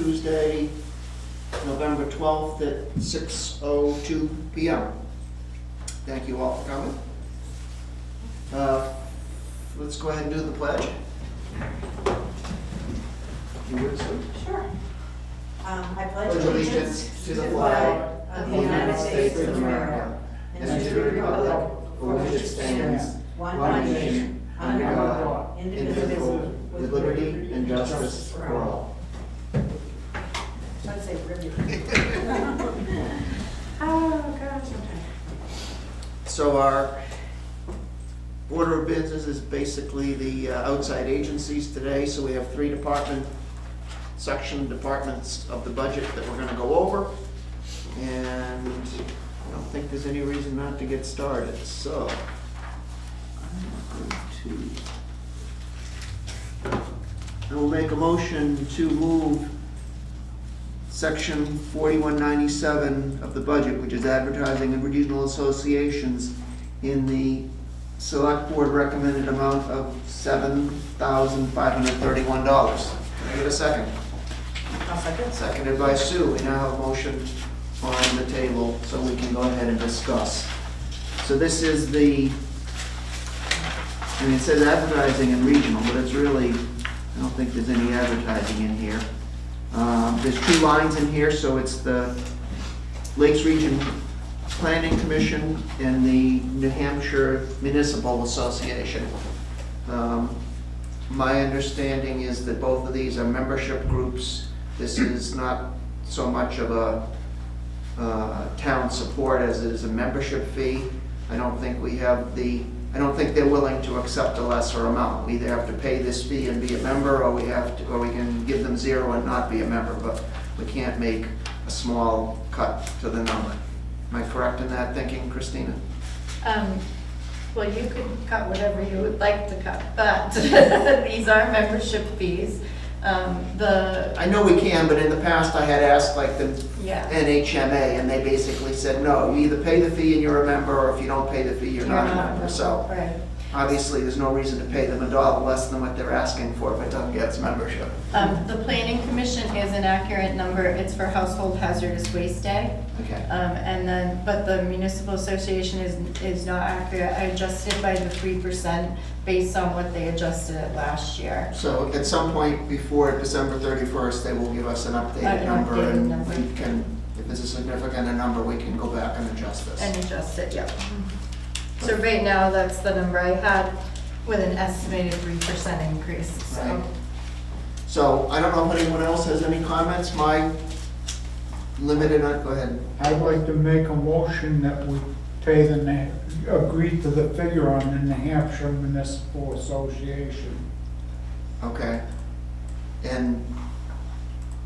Tuesday, November 12th at 6:02 p.m. Thank you all for coming. Let's go ahead and do the pledge. You would, Sue? Sure. I pledge Allegiance to the flag of the United States of America and to the republic for which it stands, one nation, under God, indivisible, with liberty and justice for all. Try to say liberty. Oh, gosh, okay. So our order of business is basically the outside agencies today. So we have three departments of the budget that we're going to go over. And I don't think there's any reason not to get started. So I will make a motion to move section 4197 of the budget, which is advertising and regional associations, in the select board recommended amount of $7,531. Can I get a second? I'll second. Seconded by Sue. We now have a motion on the table, so we can go ahead and discuss. So this is the, I mean, it says advertising and regional, but it's really, I don't think there's any advertising in here. There's two lines in here, so it's the Lakes Region Planning Commission and the New Hampshire Municipal Association. My understanding is that both of these are membership groups. This is not so much of a town support as it is a membership fee. I don't think they're willing to accept a lesser amount. We either have to pay this fee and be a member, or we can give them zero and not be a member, but we can't make a small cut to the number. Am I correct in that thinking, Christina? Well, you could cut whatever you would like to cut, but these are membership fees. I know we can, but in the past I had asked like the Yeah. NHMA, and they basically said, no, you either pay the fee and you're a member, or if you don't pay the fee, you're not a member. So Right. obviously, there's no reason to pay them $1 less than what they're asking for if it doesn't get its membership. The planning commission is an accurate number. It's for Household Hazardous Waste Day. Okay. But the municipal association is not accurate. I adjusted by the 3% based on what they adjusted it last year. So at some point before December 31st, they will give us an updated An number, updated and number. we can, if it's a significant number, we can go back and adjust this. And adjust it, yep. So right now, that's the number I had with an estimated 3% increase, so. Right. So I don't know if anyone else has any comments. My limited, go ahead. I'd like to make a motion that we pay agree to the figure on the New Hampshire Municipal Association. Okay. And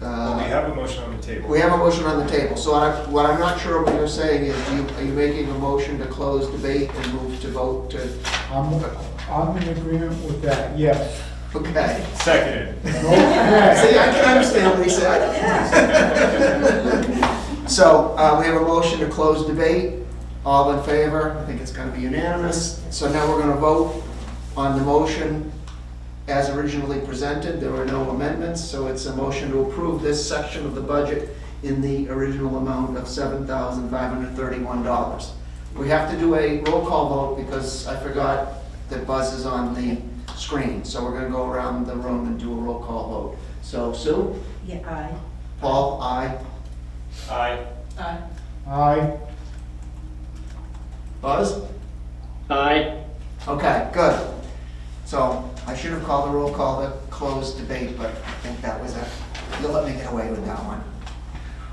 Well, we have a motion on the table. we have a motion on the table. So what I'm not sure what you're saying is, are you making a motion to close debate and move to vote to? I'm in agreement with that, yes. Okay. Seconded. Okay. See, I can understand what he said. So we have a motion to close debate. All in favor? I think it's going to be unanimous. So now we're going to vote on the motion as originally presented. There were no amendments, so it's a motion to approve this section of the budget in the original amount of $7,531. We have to do a roll call vote because I forgot that Buzz is on the screen. So we're going to go around the room and do a roll call vote. So Sue? Yeah, aye. Paul? Aye. Aye. Aye. Aye. Buzz? Aye. Okay, good. So I should have called a roll call to close debate, but I think that was it. You'll let me get away with that one.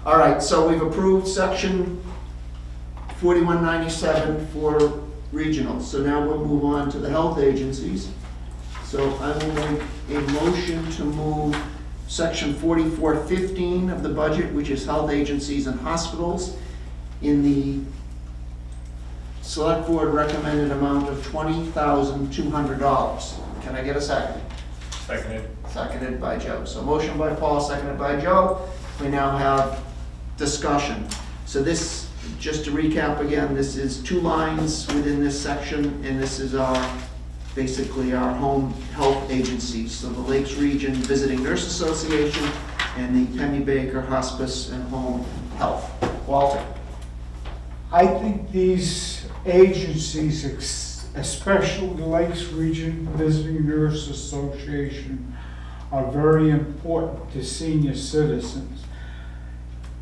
All right, so we've approved section 4197 for regional. So now we'll move on to the health agencies. So I will make a motion to move section 4415 of the budget, which is health agencies and hospitals, in the select board recommended amount of $20,200. Can I get a second? Seconded. Seconded by Joe. So motion by Paul, seconded by Joe. We now have discussion. So this, just to recap again, this is two lines within this section, and this is basically our home health agencies. So the Lakes Region Visiting Nurse Association and the Penny Baker Hospice and Home Health. Walter? I think these agencies, especially the Lakes Region Visiting Nurse Association, are very important to senior citizens.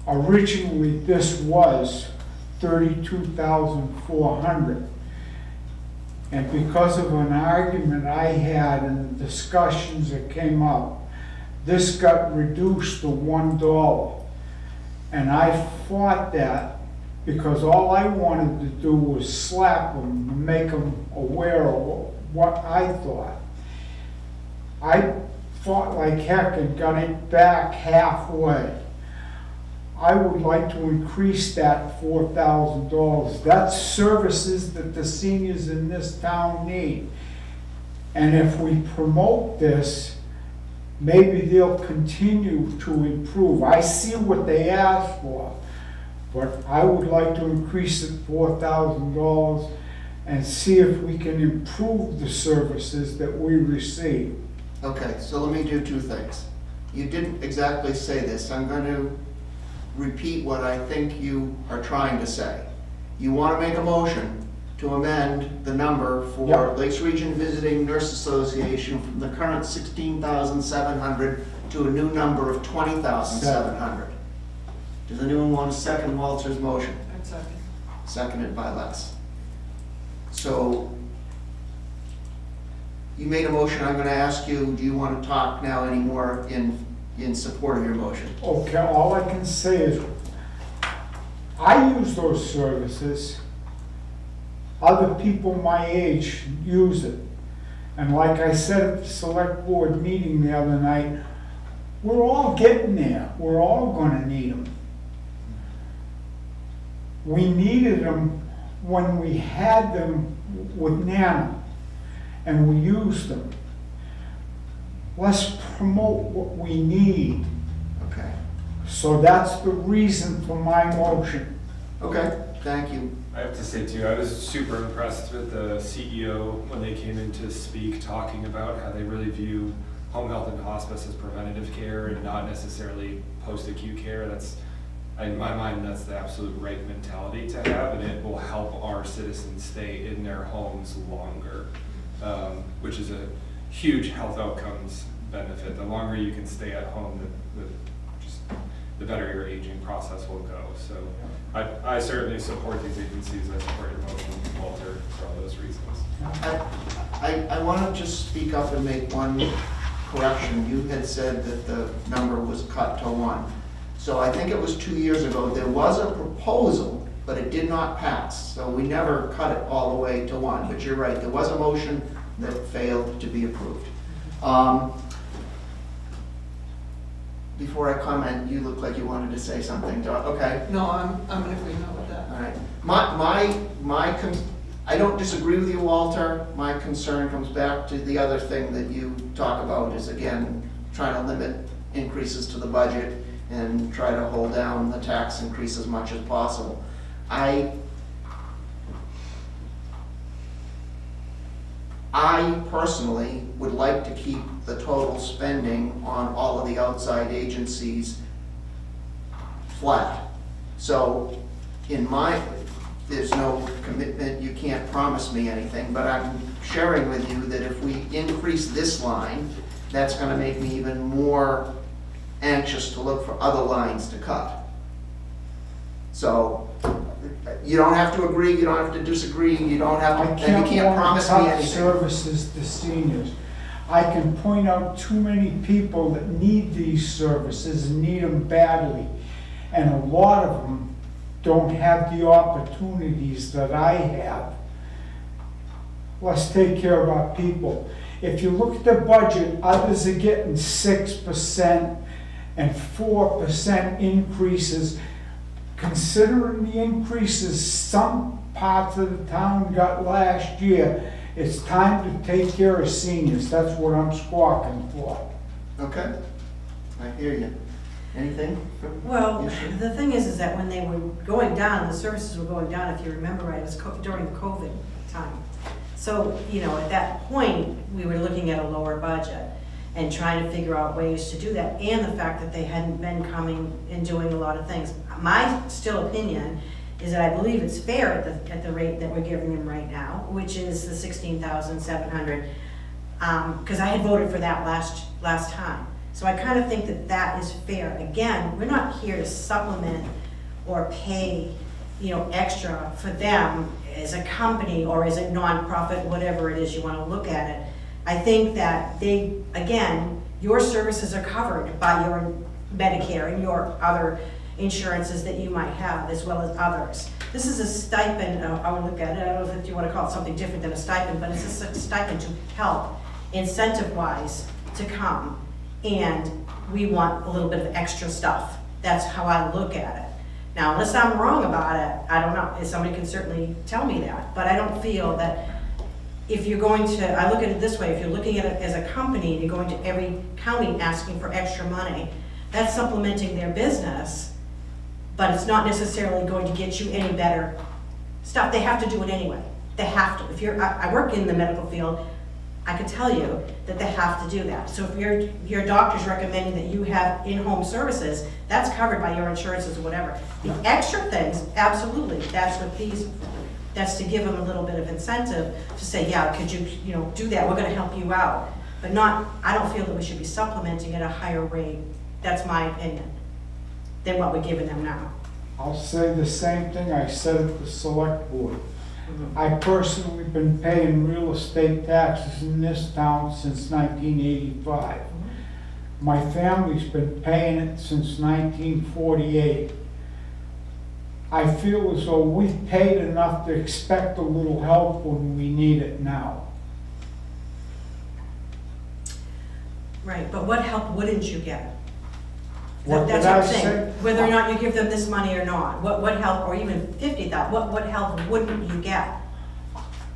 Originally, this was $32,400. And because of an argument I had and the discussions that came up, this got reduced to $1. And I fought that because all I wanted to do was slap them and make them aware of what I thought. I fought like heck and got it back halfway. I would like to increase that $4,000. That's services that the seniors in this town need. And if we promote this, maybe they'll continue to improve. I see what they asked for, but I would like to increase it $4,000 and see if we can improve the services that we receive. Okay, so let me do two things. You didn't exactly say this. I'm going to repeat what I think you are trying to say. You want to make a motion to amend the number for Yep. Lakes Region Visiting Nurse Association from the current $16,700 to a new number of $20,700. Does anyone want to second Walter's motion? I'd second. Seconded by Les. So, you made a motion, I'm gonna ask you, do you want to talk now anymore in support of your motion? Okay, all I can say is, I use those services. Other people my age use it. And like I said at the select board meeting the other night, we're all getting there. We're all gonna need them. We needed them when we had them with Nana, and we used them. Let's promote what we need. Okay. So that's the reason for my motion. Okay, thank you. I have to say too, I was super impressed with the CEO when they came in to speak, talking about how they really view home health and hospice as preventative care and not necessarily post-acute care. That's, in my mind, that's the absolute right mentality to have, and it will help our citizens stay in their homes longer, which is a huge health outcomes benefit. The longer you can stay at home, the better your aging process will go. So I certainly support these agencies. I support your motion, Walter, for all those reasons. I want to just speak up and make one correction. You had said that the number was cut to 1. So I think it was 2 years ago, there was a proposal, but it did not pass. So we never cut it all the way to 1, but you're right, there was a motion that failed to be approved. Before I comment, you look like you wanted to say something, okay? No, I'm in agreement with that. All right. I don't disagree with you, Walter. My concern comes back to the other thing that you talk about is, again, trying to limit increases to the budget and try to hold down the tax increase as much as possible. I personally would like to keep the total spending on all of the outside agencies flat. So there's no commitment, you can't promise me anything, but I'm sharing with you that if we increase this line, that's gonna make me even more anxious to look for other lines to cut. So, you don't have to agree, you don't have to disagree, you don't have to, and you can't promise me cut anything. services to seniors. I can point out too many people that need these services and need them badly. And a lot of them don't have the opportunities that I have. Let's take care of our people. If you look at the budget, others are getting 6% and 4% increases. Considering the increases some parts of the town got last year, it's time to take care of seniors. That's what I'm squawking for. Okay, I hear you. Anything? Well, Yes, sir. the thing is that when they were going down, the services were going down, if you remember right, it was during the COVID time. So, at that point, we were looking at a lower budget. and trying to figure out ways to do that, and the fact that they hadn't been coming and doing a lot of things. My still opinion is that I believe it's fair at the rate that we're giving them right now, which is the 16,700. Because I had voted for that last time. So I kind of think that that is fair. Again, we're not here to supplement or pay, extra for them as a company or as a nonprofit, whatever it is you want to look at it. I think that your services are covered by your Medicare and your other insurances that you might have, as well as others. This is a stipend, I would look at it, I don't know if you want to call it something different than a stipend, but it's a stipend to help incentive-wise to come, and we want a little bit of extra stuff. That's how I look at it. Now, unless I'm wrong about it, I don't know, somebody can certainly tell me that, but I don't feel that if you're going to, I look at it this way, if you're looking at it as a company and you're going to every county asking for extra money, that's supplementing their business, but it's not necessarily going to get you any better stuff. They have to do it anyway. They have to. If I work in the medical field, I can tell you that they have to do that. So if your doctor's recommending that you have in-home services, that's covered by your insurances or whatever. The extra things, absolutely, that's what these are for. That's to give them a little bit of incentive to say, yeah, could you, do that, we're gonna help you out. But I don't feel that we should be supplementing at a higher rate, that's my opinion, than what we're giving them now. I'll say the same thing I said at the select board. I personally been paying real estate taxes in this town since 1985. My family's been paying it since 1948. I feel as though we've paid enough to expect a little help when we need it now. Right, but what help wouldn't you get? What That's did what I I'm saying. say? Whether or not you give them this money or not, what help, or even 50,000, what help wouldn't you get?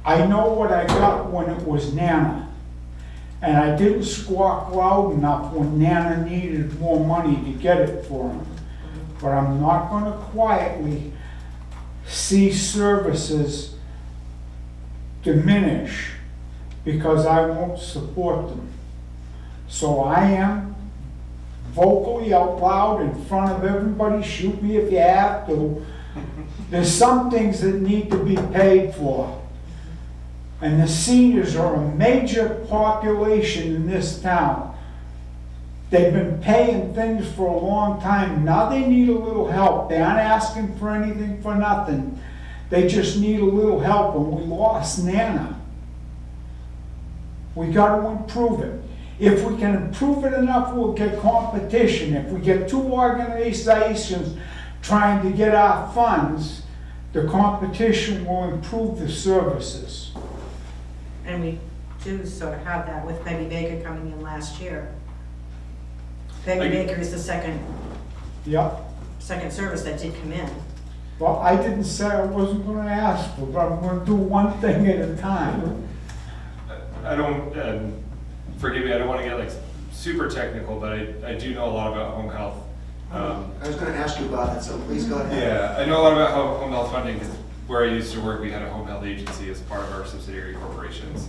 I know what I got when it was Nana. And I didn't squawk loud enough when Nana needed more money to get it for him. But I'm not gonna quietly see services diminish because I won't support them. So I am vocally out loud in front of everybody, shoot me if you have to. There's some things that need to be paid for. And the seniors are a major population in this town. They've been paying things for a long time. Now they need a little help. They aren't asking for anything for nothing. They just need a little help, and we lost Nana. We got to improve it. If we can improve it enough, we'll get competition. If we get two organizations trying to get our funds, the competition will improve the services. And we do sort of have that with Peggy Baker coming in last year. Peggy Baker is the second Yep. service that did come in. Well, I didn't say I wasn't going to ask for, but I'm going to do one thing at a time. I don't, forgive me, I don't want to get super technical, but I do know a lot about home health. I was gonna ask you about it, so please go ahead. Yeah, I know a lot about home health funding, because where I used to work, we had a home health agency as part of our subsidiary corporations.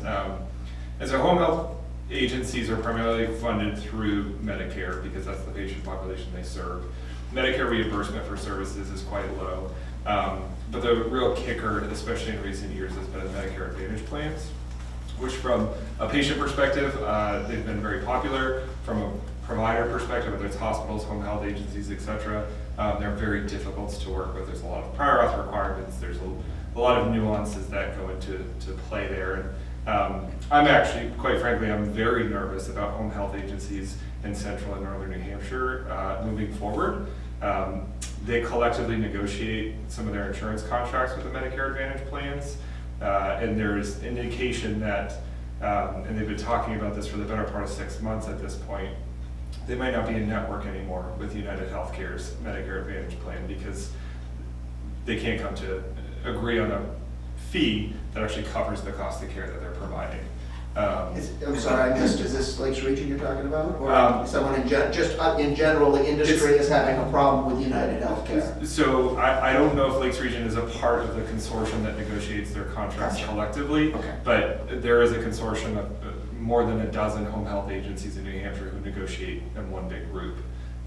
And so home health agencies are primarily funded through Medicare, because that's the patient population they serve. Medicare reimbursement for services is quite low. But the real kicker, especially in recent years, has been Medicare Advantage plans, which from a patient perspective, they've been very popular. From a provider perspective, whether it's hospitals, home health agencies, et cetera, they're very difficult to work with. There's a lot of prior auth requirements. There's a lot of nuances that go into play there. And I'm actually, quite frankly, I'm very nervous about home health agencies in central and northern New Hampshire moving forward. They collectively negotiate some of their insurance contracts with the Medicare Advantage plans. And there's indication that, and they've been talking about this for the better part of 6 months at this point, they might not be in network anymore with United Healthcare's Medicare Advantage plan, because they can't come to agree on a fee that actually covers the cost of care that they're providing. I'm sorry, I missed, is this Lakes Region you're talking about? Or someone in general, the industry is having a problem with United Healthcare? So I don't know if Lakes Region is a part of the consortium that negotiates their contracts Gotcha. collectively, Okay. but there is a consortium of more than a dozen home health agencies in New Hampshire who negotiate in one big group.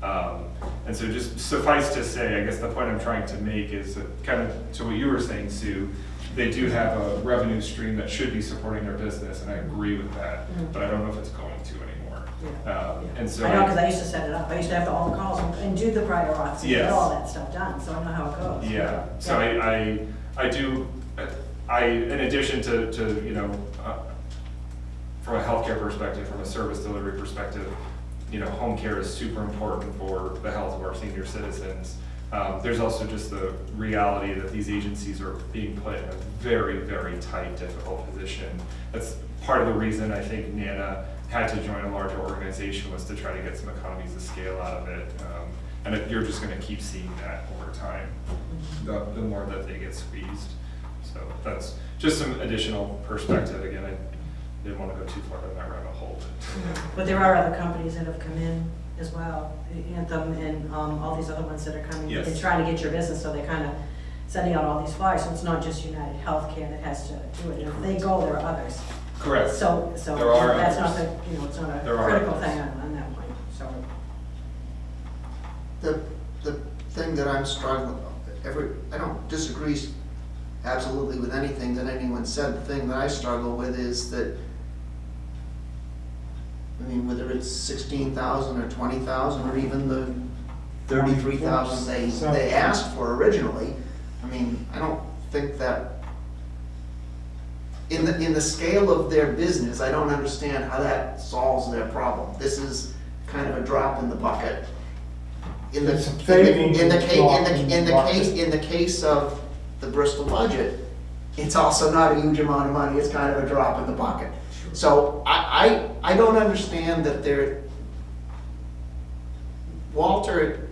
And so just suffice to say, I guess the point I'm trying to make is that kind of to what you were saying, Sue, they do have a revenue stream that should be supporting their business, and I agree with that, but I don't know if it's going to anymore. And so I know, because I used to set it up. I used to have to all the calls and do the prior auths and get all that stuff done, so I know how it goes. Yeah, so I do, in addition to you know, from a healthcare perspective, from a service delivery perspective, you know, home care is super important for the health of our senior citizens. There's also just the reality that these agencies are being put in a very, very tight, difficult position. That's part of the reason I think Nana had to join a larger organization, was to try to get some economies of scale out of it. And you're just gonna keep seeing that over time, the more that they get squeezed. So that's just some additional perspective. Again, I didn't want to go too far down that rabbit hole. But there are other companies that have come in as well, Anthem and all these other ones that are coming Yes. and trying to get your business, so they're kind of sending out all these flyers, so it's not just United Healthcare that has to do it. If they go, there are others. Correct. So There are that's not others. the, you know, it's not a There are critical others. thing on that point, so. The thing that I'm struggling, I don't disagree absolutely with anything that anyone said. The thing that I struggle with is that, I mean, whether it's 16,000 or 20,000 or even the 33,000 they asked for originally, I mean, I don't think that, in the scale of their business, I don't understand how that solves their problem. This is kind of a drop in the bucket. In the It's a favorable drop in the bucket. in the case of the Bristol budget, it's also not a huge amount of money. It's kind of a drop in the bucket. So I don't understand that Walter,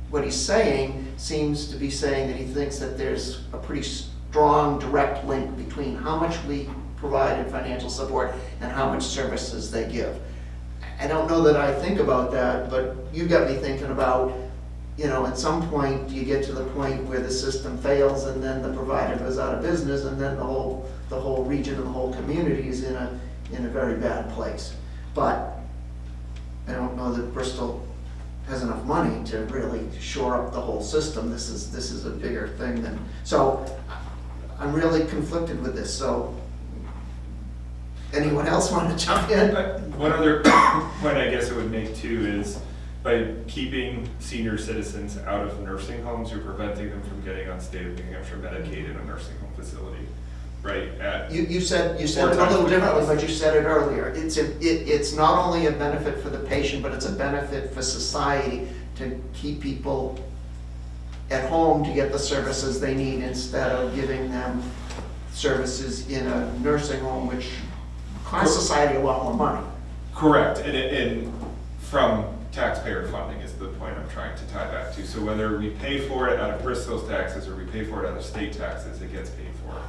what he's saying seems to be saying that he thinks that there's a pretty strong direct link between how much we provide in financial support and how much services they give. I don't know that I think about that, but you got me thinking about, you know, at some point you get to the point where the system fails and then the provider goes out of business, and then the whole region and the whole community is in a very bad place. But I don't know that Bristol has enough money to really shore up the whole system. This is a bigger thing than, so I'm really conflicted with this. So anyone else want to jump in? One other point I guess I would make too is, by keeping senior citizens out of nursing homes, you're preventing them from getting on state of New Hampshire Medicaid in a nursing home facility, right? You said it a little differently, but you said it earlier. It's not only a benefit for the patient, but it's a benefit for society to keep people at home to get the services they need, instead of giving them services in a nursing home, which costs society a lot more money. Correct, and from taxpayer funding is the point I'm trying to tie back to. So whether we pay for it out of Bristol's taxes or we pay for it out of state taxes, it gets paid for.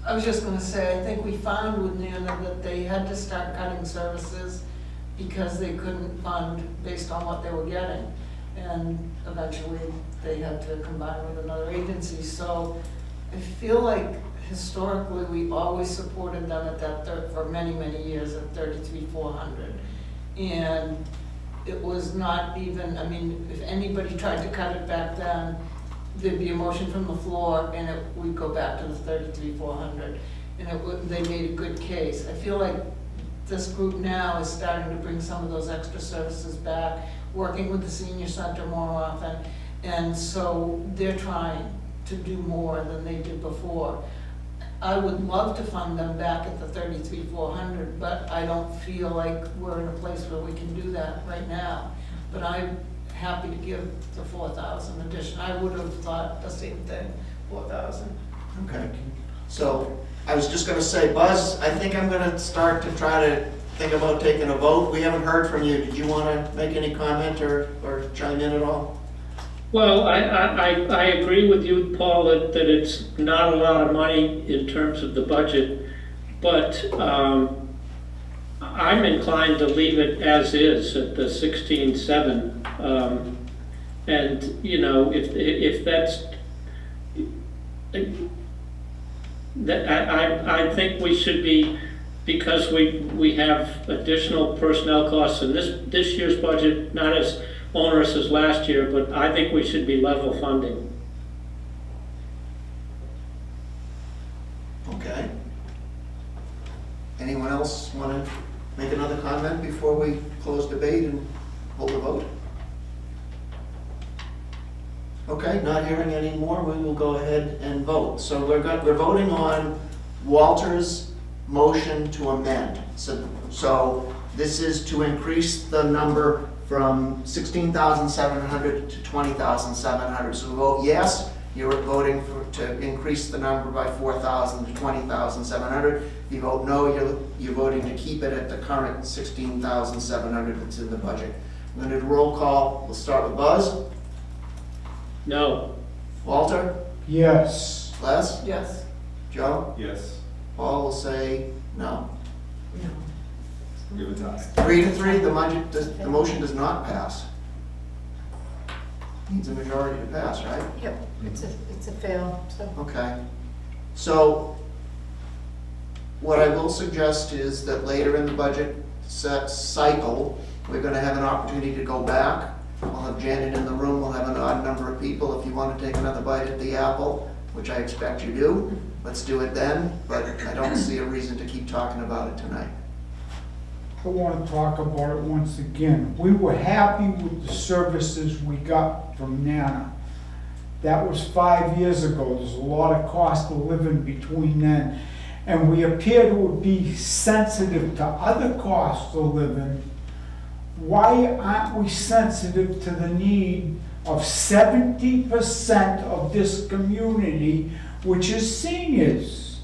I was just gonna say, I think we found with Nana that they had to start cutting services because they couldn't fund based on what they were getting. And eventually they had to combine with another agency. So I feel like historically we always supported them at that for many, many years at 33,400. And it was not even, I mean, if anybody tried to cut it back then, there'd be a motion from the floor and we'd go back to the 33,400. And they made a good case. I feel like this group now is starting to bring some of those extra services back, working with the senior center more often. And so they're trying to do more than they did before. I would love to fund them back at the 33,400, but I don't feel like we're in a place where we can do that right now. But I'm happy to give the 4,000 addition. I would have thought the same thing, 4,000. Okay. So I was just gonna say, Buzz, I think I'm gonna start to try to think about taking a vote. We haven't heard from you. Did you wanna make any comment or chime in at all? Well, I agree with you, Paul, that it's not a lot of money in terms of the budget, but I'm inclined to leave it as is at the 16,700. And, you know, if that's, I think we should be because we have additional personnel costs in this year's budget, not as onerous as last year, but I think we should be level funding. Okay. Anyone else want to make another comment before we close debate and hold a vote? Okay, not hearing any more, we will go ahead and vote. So we're voting on Walter's motion to amend. So this is to increase the number from 16,700 to 20,700. So we vote yes, you're voting to increase the number by 4,000 to 20,700. If you vote no, you're voting to keep it at the current 16,700 that's in the budget. I'm going to do a roll call. We'll start with Buzz. No. Walter? Yes. Les? Yes. Joe? Yes, Paul will say no. give it time. 3-3, the motion does not pass. Needs a majority to pass, right? Yep, it's a fail, so. Okay. So what I will suggest is that later in the budget cycle, we're gonna have an opportunity to go back. I'll have Janet in the room, we'll have an odd number of people. If you want to take another bite at the apple, which I expect you do, let's do it then, but I don't see a reason to keep talking about it tonight. I want to talk about it once again. We were happy with the services we got from Nana. That was 5 years ago. There's a lot of cost of living between then. And we appear to be sensitive to other costs of living. Why aren't we sensitive to the need of 70% of this community, which is seniors?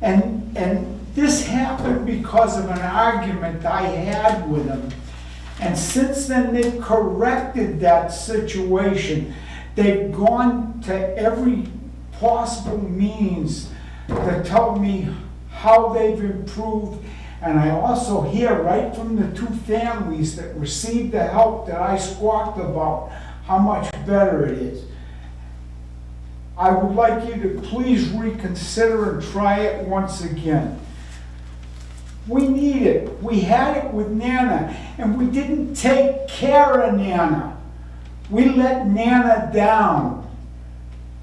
And this happened because of an argument I had with them. And since then, they've corrected that situation. They've gone to every possible means to tell me how they've improved. And I also hear right from the two families that received the help that I squawked about how much better it is. I would like you to please reconsider and try it once again. We need it. We had it with Nana, and we didn't take care of Nana. We let Nana down.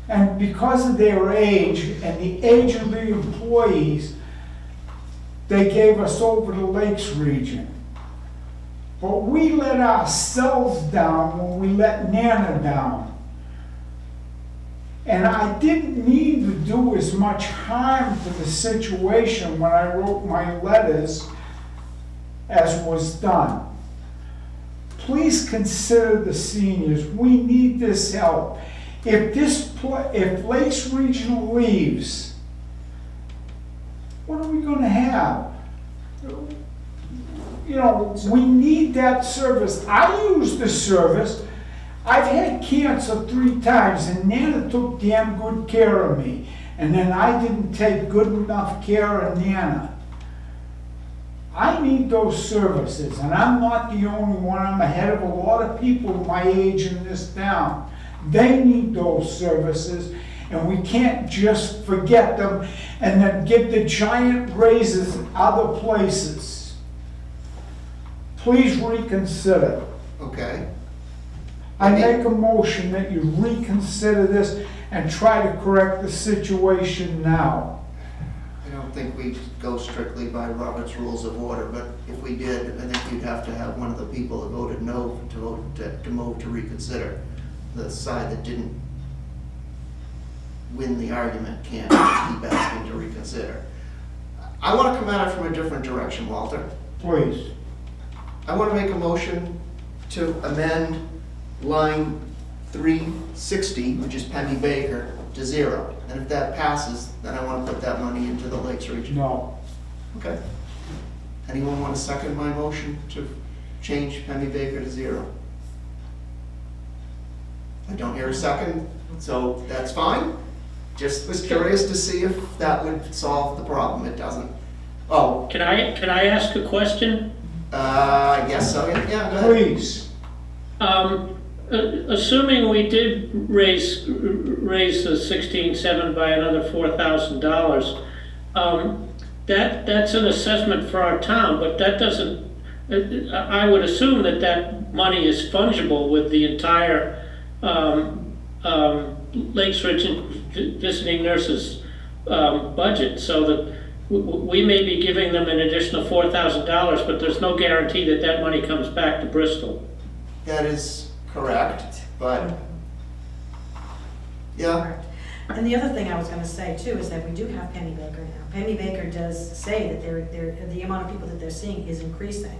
And because of their age and the age of the employees, they gave us over to Lakes Region. But we let ourselves down when we let Nana down. And I didn't mean to do as much harm to the situation when I wrote my letters as was done. Please consider the seniors. We need this help. If Lakes Regional leaves, what are we going to have? You know, we need that service. I use the service. I've had cancer 3 times, and Nana took damn good care of me. And then I didn't take good enough care of Nana. I need those services, and I'm not the only one. I'm ahead of a lot of people my age in this town. They need those services, and we can't just forget them and then give the giant raises other places. Please reconsider. Okay? I make a motion that you reconsider this and try to correct the situation now. I don't think we go strictly by Robert's Rules of Order, but if we did, I think you'd have to have one of the people that voted no to move to reconsider. The side that didn't win the argument can't just keep asking to reconsider. I want to come at it from a different direction, Walter. Please. I want to make a motion to amend line 360, which is Penny Baker, to 0. And if that passes, then I want to put that money into the Lakes region. No. Okay. Anyone want to second my motion to change Penny Baker to 0? I don't hear a second, so that's fine. Just was curious to see if that would solve the problem. It doesn't. Oh, Can I ask a question? I guess so. Yeah, go ahead. Please. Assuming we did raise the 16.7 by another $4,000, that's an assessment for our town, but that doesn't, I would assume that that money is fungible with the entire Lakes Ridge Visiting Nurses budget, so that we may be giving them an additional $4,000, but there's no guarantee that that money comes back to Bristol. That is correct, but, yeah, And the other thing I was gonna say too is that we do have Penny Baker now. Penny Baker does say that the amount of people that they're seeing is increasing.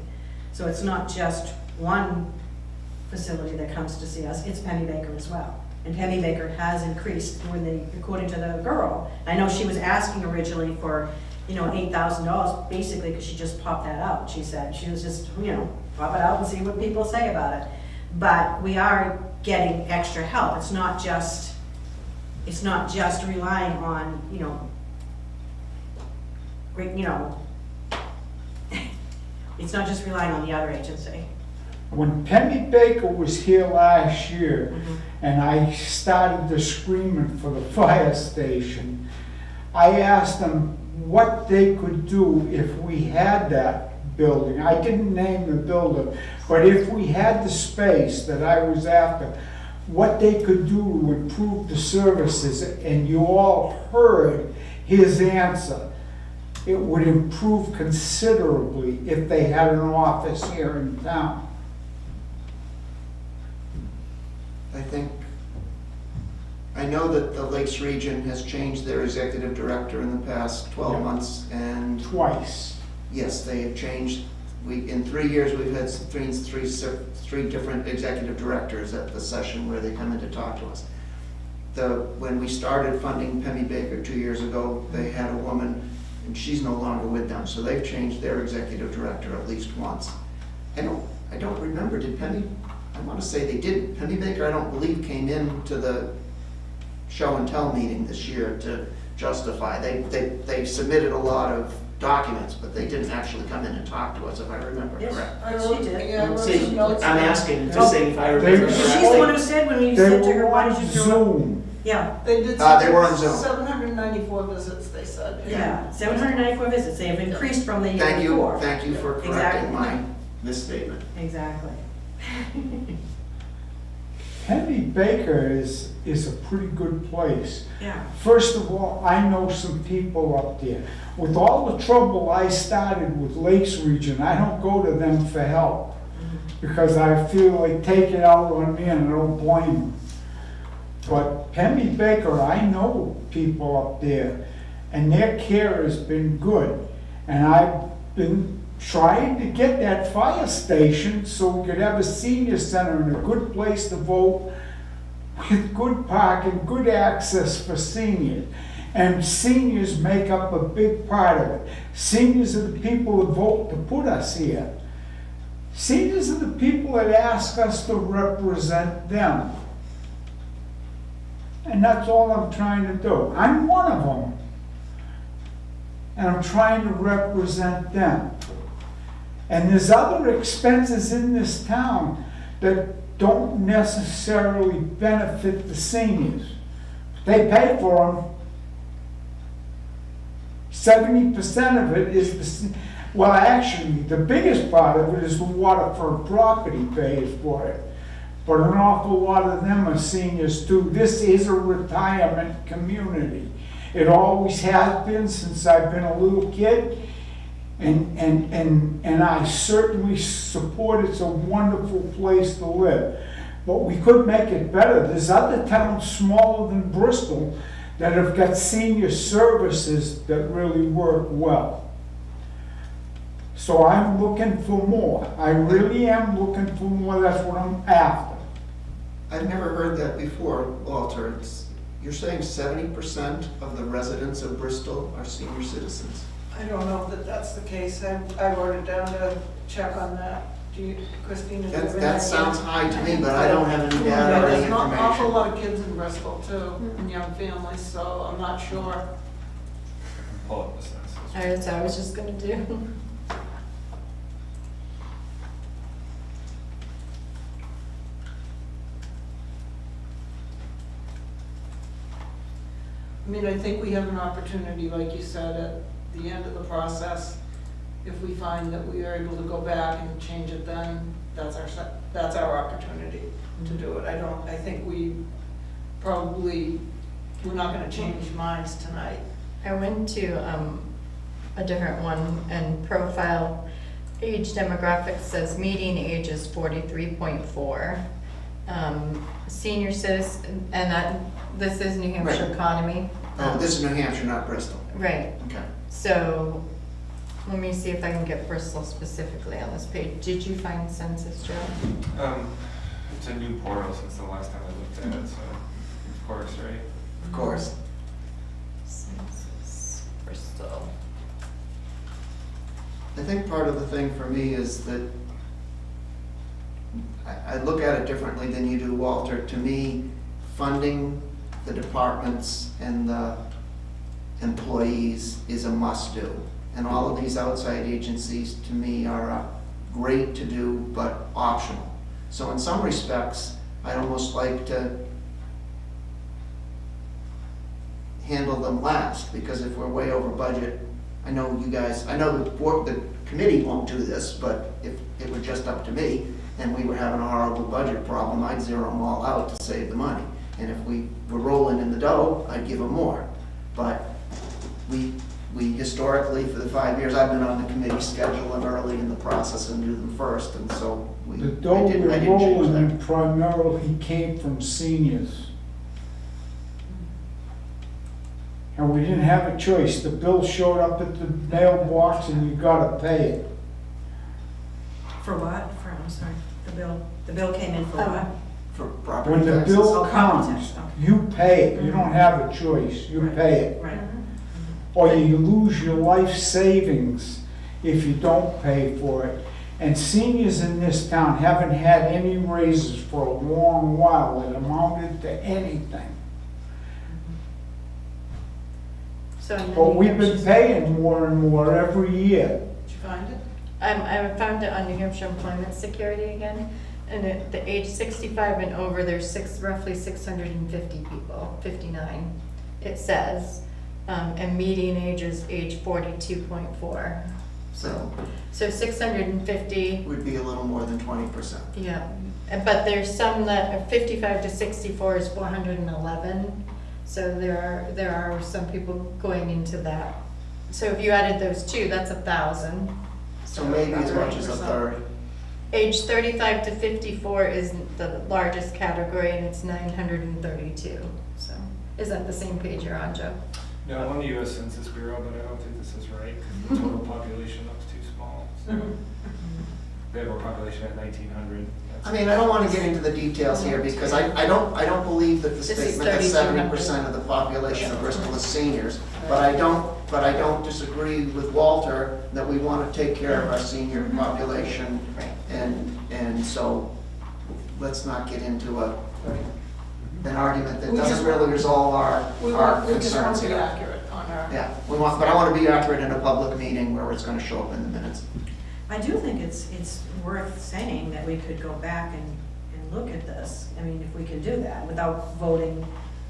So it's not just one facility that comes to see us, it's Penny Baker as well. And Penny Baker has increased according to the girl. I know she was asking originally for, $8,000, basically, because she just popped that out. She said, she was just, pop it out and see what people say about it. But we are getting extra help. It's not just relying on, it's not just relying on the other agency. When Penny Baker was here last year, Mhm. and I started to screaming for the fire station, I asked them what they could do if we had that building. I didn't name the builder, but if we had the space that I was after, what they could do to improve the services, and you all heard his answer. It would improve considerably if they had an office here in town. I know that the Lakes Region has changed their executive director in the past 12 Yeah. months, and Twice. yes, they have changed. In 3 years, we've had three different executive directors at the session where they come in to talk to us. When we started funding Penny Baker 2 years ago, they had a woman, and she's no longer with them, so they've changed their executive director at least once. I don't remember, did Penny, I want to say they did. Penny Baker, I don't believe, came in to the show and tell meeting this year to justify. They submitted a lot of documents, but they didn't actually come in and talk to us, if I remember Yes. correct. She did. Yeah, I wrote See, some notes I'm down. asking to see if I remember They- She's the one correctly. who said when you They said to her, were why on did you do it? Zoom. Yeah, They did. They were on Zoom. 794 visits, they said. yeah, 794 visits, they have increased from the year Thank you before. for correcting Exactly. my misstatement. Exactly. Penny Baker is a pretty good place. Yeah, First of all, I know some people up there. With all the trouble I started with Lakes Region, I don't go to them for help because I feel like taking it out on me, and I don't blame them. But Penny Baker, I know people up there, and their care has been good. And I've been trying to get that fire station so we could have a senior center and a good place to vote, with good parking, good access for seniors. And seniors make up a big part of it. Seniors are the people that vote to put us here. Seniors are the people that ask us to represent them. And that's all I'm trying to do. I'm one of them. And I'm trying to represent them. And there's other expenses in this town that don't necessarily benefit the seniors. They pay for them. 70% of it is well, actually, the biggest part of it is the Waterford property pays for it. But an awful lot of them are seniors too. This is a retirement community. It always has been since I've been a little kid. And I certainly support it's a wonderful place to live. But we could make it better. There's other towns smaller than Bristol that have got senior services that really work well. So I'm looking for more. I really am looking for more. That's what I'm after. I've never heard that before, Walter. You're saying 70% of the residents of Bristol are senior citizens? I don't know that that's the case. I wrote it down to check on that. Do you, Christina? do you have any That idea? sounds high to me, but I don't have any data or There's any an awful information. lot of kids in Bristol too, and young families, so I'm not sure. Pull up the census. That's what I was just gonna do. I mean, I think we have an opportunity, like you said, the end of the process, if we find that we are able to go back and change it, then that's our opportunity to do it. I think we're not gonna change minds tonight. I went to a different one, and profile age demographics says median age is 43.4. Senior citizen, and this is New Hampshire Right. economy. Oh, this is New Hampshire, not Bristol. Right, Okay. so let me see if I can get Bristol specifically on this page. Did you find census, Joe? It's a new portal since the last time I looked at it, so of course, right? Of course. Census, Bristol. I think part of the thing for me is that I look at it differently than you do, Walter. To me, funding the departments and the employees is a must-do. And all of these outside agencies, to me, are great to do, but optional. So in some respects, I'd almost like to handle them last, because if we're way over budget, I know you guys, I know the committee won't do this, but if it were just up to me, and we were having a horrible budget problem, I'd zero them all out to save the money. And if we were rolling in the dough, I'd give them more. But we historically, for the 5 years I've been on the committee, schedule them early in the process and do them first, and so The I dough didn't we're change rolling that. in primarily came from seniors. And we didn't have a choice. The bill showed up at the mailbox and you gotta pay it. For what? I'm sorry, the bill came in for what? For property When the taxes. bill Oh, property comes, tax, okay. you pay it. You don't have a choice. You Right. pay it. Right. Or you lose your life savings if you don't pay for it. And seniors in this town haven't had any raises for a long while that amounted to anything. So in the But New we've been Hampshire- paying more and more every year. Did you find it? I found it on New Hampshire Employment Security again, and at the age 65 and over, there's roughly 650 people, 59, it says. And median age is age 42.4. So So 650, would be a little more than 20%. yeah. But there's some that are 55 to 64 is 411. So there are some people going into that. So if you added those two, that's 1,000. So maybe as much as a third. Age 35 to 54 is the largest category, and it's 932. So is that the same page you're on, Joe? No, I'm on the US Census Bureau, but I don't think this is right, because the total population looks too small. So we have our population at 1,900. I mean, I don't want to get into the details here, because I don't believe that the This is statement that 3,200. 70% of the population of Bristol is seniors, but I don't disagree with Walter that we want to take care of our senior population, and so let's not get into an argument that We doesn't just- really resolve our We just want concerns to be here. accurate on our. Yeah, but I want to be accurate in a public meeting where it's going to show up in the minutes. I do think it's worth saying that we could go back and look at this. I mean, if we can do that without voting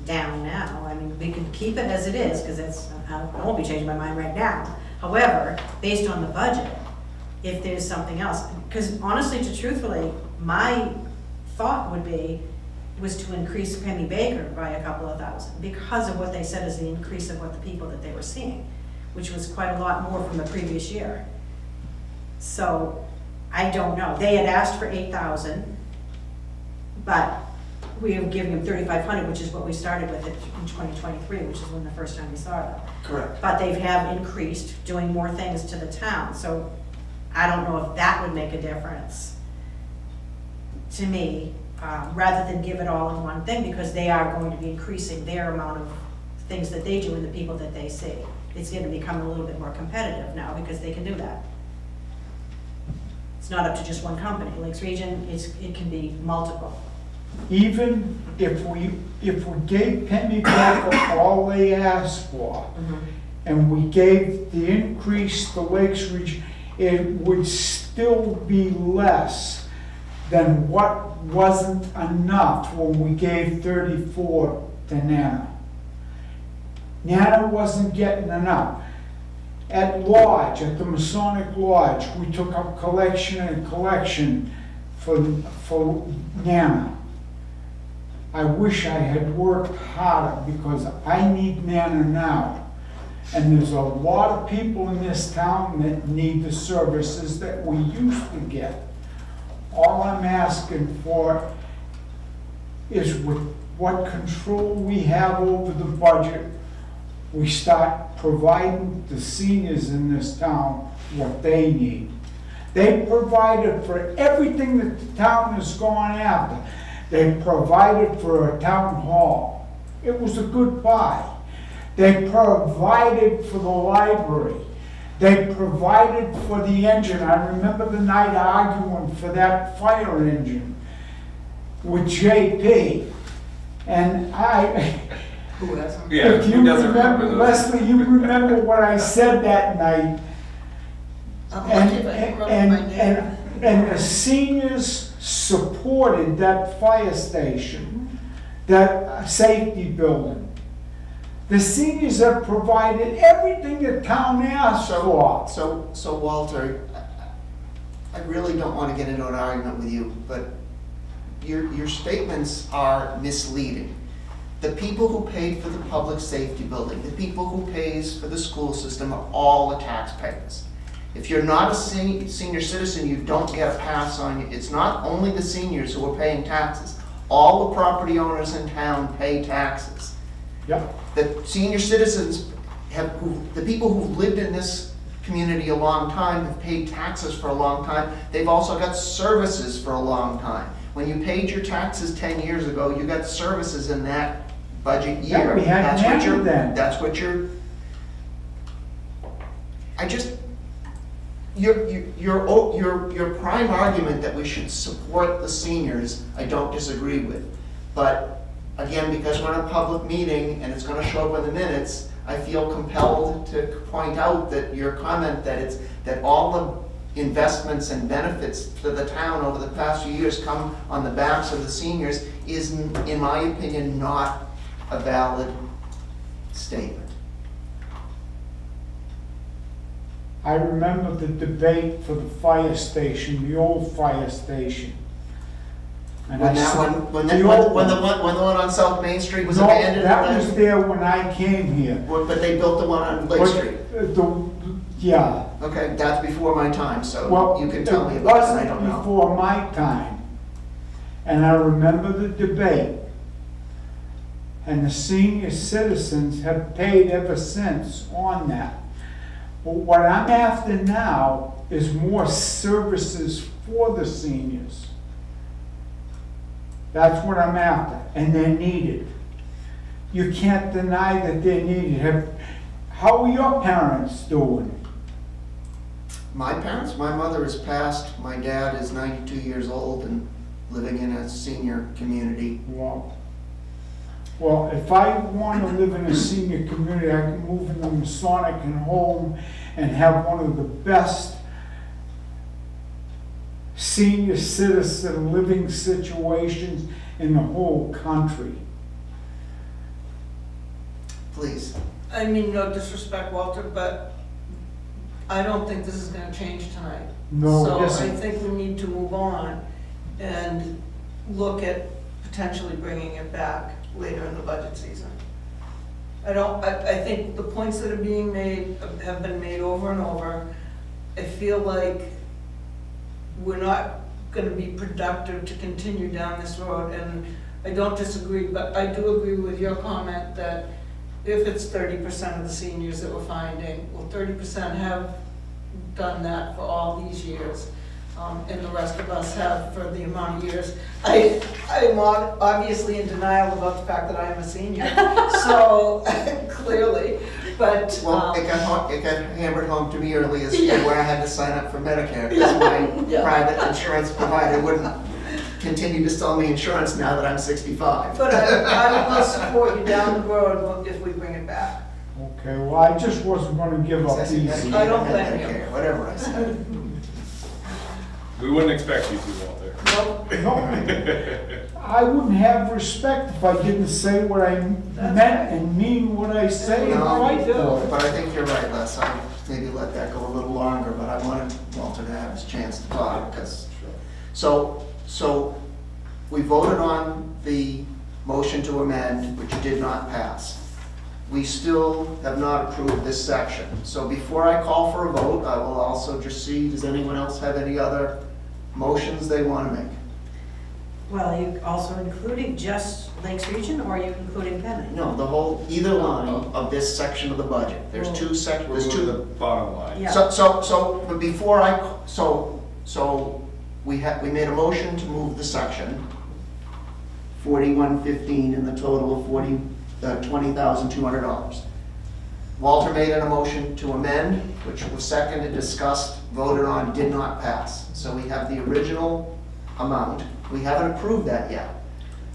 down now. I mean, we can keep it as it is, because I won't be changing my mind right now. However, based on the budget, if there's something else, because honestly, truthfully, my thought was to increase Penny Baker by a couple of thousand, because of what they said is the increase of what the people that they were seeing, which was quite a lot more from the previous year. So, I don't know. They had asked for 8,000, but we are giving them 3,500, which is what we started with in 2023, which is when the first time we saw it. Correct. But they have increased, doing more things to the town, so I don't know if that would make a difference to me, rather than give it all in one thing, because they are going to be increasing their amount of things that they do and the people that they see. It's going to become a little bit more competitive now, because they can do that. It's not up to just one company. Lakes Region, it can be multiple. Even if we gave Penny Baker all they asked for, and we gave the increase to Lakes Region, it would still be less than what wasn't enough when we gave 34 to Nana. Nana wasn't getting enough. At Lodge, at the Masonic Lodge, we took up collection and collection for Nana. I wish I had worked harder because I need Nana now. And there's a lot of people in this town that need the services that we used to get. All I'm asking for is with what control we have over the budget, we start providing the seniors in this town what they need. They provided for everything that the town has gone after. They provided for a town hall. It was a good buy. They provided for the library. They provided for the engine. I remember the night arguing for that fire engine with JP. And Who hasn't? Yeah, if you who doesn't remember, those? Leslie, you remember what I said that night. I'm lucky if I can remember my name. And the seniors supported that fire station, that safety building. The seniors have provided everything the town asked for. So Walter, I really don't want to get into an argument with you, but your statements are misleading. The people who paid for the public safety building, the people who pays for the school system are all the taxpayers. If you're not a senior citizen, you don't get a pass on you. It's not only the seniors who are paying taxes. All the property owners in town pay taxes. Yep. The senior citizens the people who've lived in this community a long time have paid taxes for a long time. They've also got services for a long time. When you paid your taxes 10 years ago, you got services in that budget year. Yeah, we had Nana then. That's what you're, I just, your prime argument that we should support the seniors, I don't disagree with. But again, because we're in a public meeting and it's gonna show up in the minutes, I feel compelled to point out that your comment that all the investments and benefits to the town over the past few years come on the backs of the seniors is, in my opinion, not a valid statement. I remember the debate for the fire station, the old fire station. And When I said, the one on South Main Street was no, abandoned? that was there when I came here. But they built the one on Lake But, Street? yeah. Okay, that's before my time, so Well, you can tell me about it, I don't It wasn't know. before my time. And I remember the debate. And the senior citizens have paid ever since on that. But what I'm after now is more services for the seniors. That's what I'm after, and they're needed. You can't deny that they're needed. How are your parents doing? My parents, my mother is passed, my dad is 92 years old and living in a senior community. Well, if I want to live in a senior community, I can move in the Masonic and home and have one of the best senior citizen living situations in the whole country. Please. I mean, no disrespect, Walter, but I don't think this is gonna change tonight. No, it So I isn't. think we need to move on and look at potentially bringing it back later in the budget season. I think the points that are being made have been made over and over. I feel like we're not gonna be productive to continue down this road, and I don't disagree, but I do agree with your comment that if it's 30% of the seniors that we're finding, well, 30% have done that for all these years, and the rest of us have for the amount of years. I'm obviously in denial about the fact that I am a senior, so clearly, but. Well, it got hammered home to me early as Yeah. where I had to sign up for Medicare because my Yeah. private insurance provider wouldn't continue to sell me insurance now that I'm 65. But I will support you down the road if we bring it back. Okay, well, I just wasn't gonna give up Says easy. Medicare, I don't blame you. Medicare, whatever I said. We wouldn't expect you to, Walter. Nope. No, I wouldn't have respect if I didn't say what I meant and mean what I say and No, fight you do. for it. But I think you're right, Les. maybe let that go a little longer, but I wanted Walter to have his chance to talk, because, so we voted on the motion to amend, which did not pass. We still have not approved this section. So before I call for a vote, I will also just see, does anyone else have any other motions they want to make? Well, are you also including just Lakes Region, or are you including Pemmon? No, the whole, either line of this section of the budget. There's two sections, there's Remove the two. bottom line. Yeah. But before we made a motion to move the section, 4115 in the total of $20,200. Walter made a motion to amend, which was seconded, discussed, voted on, did not pass. So we have the original amount. We haven't approved that yet.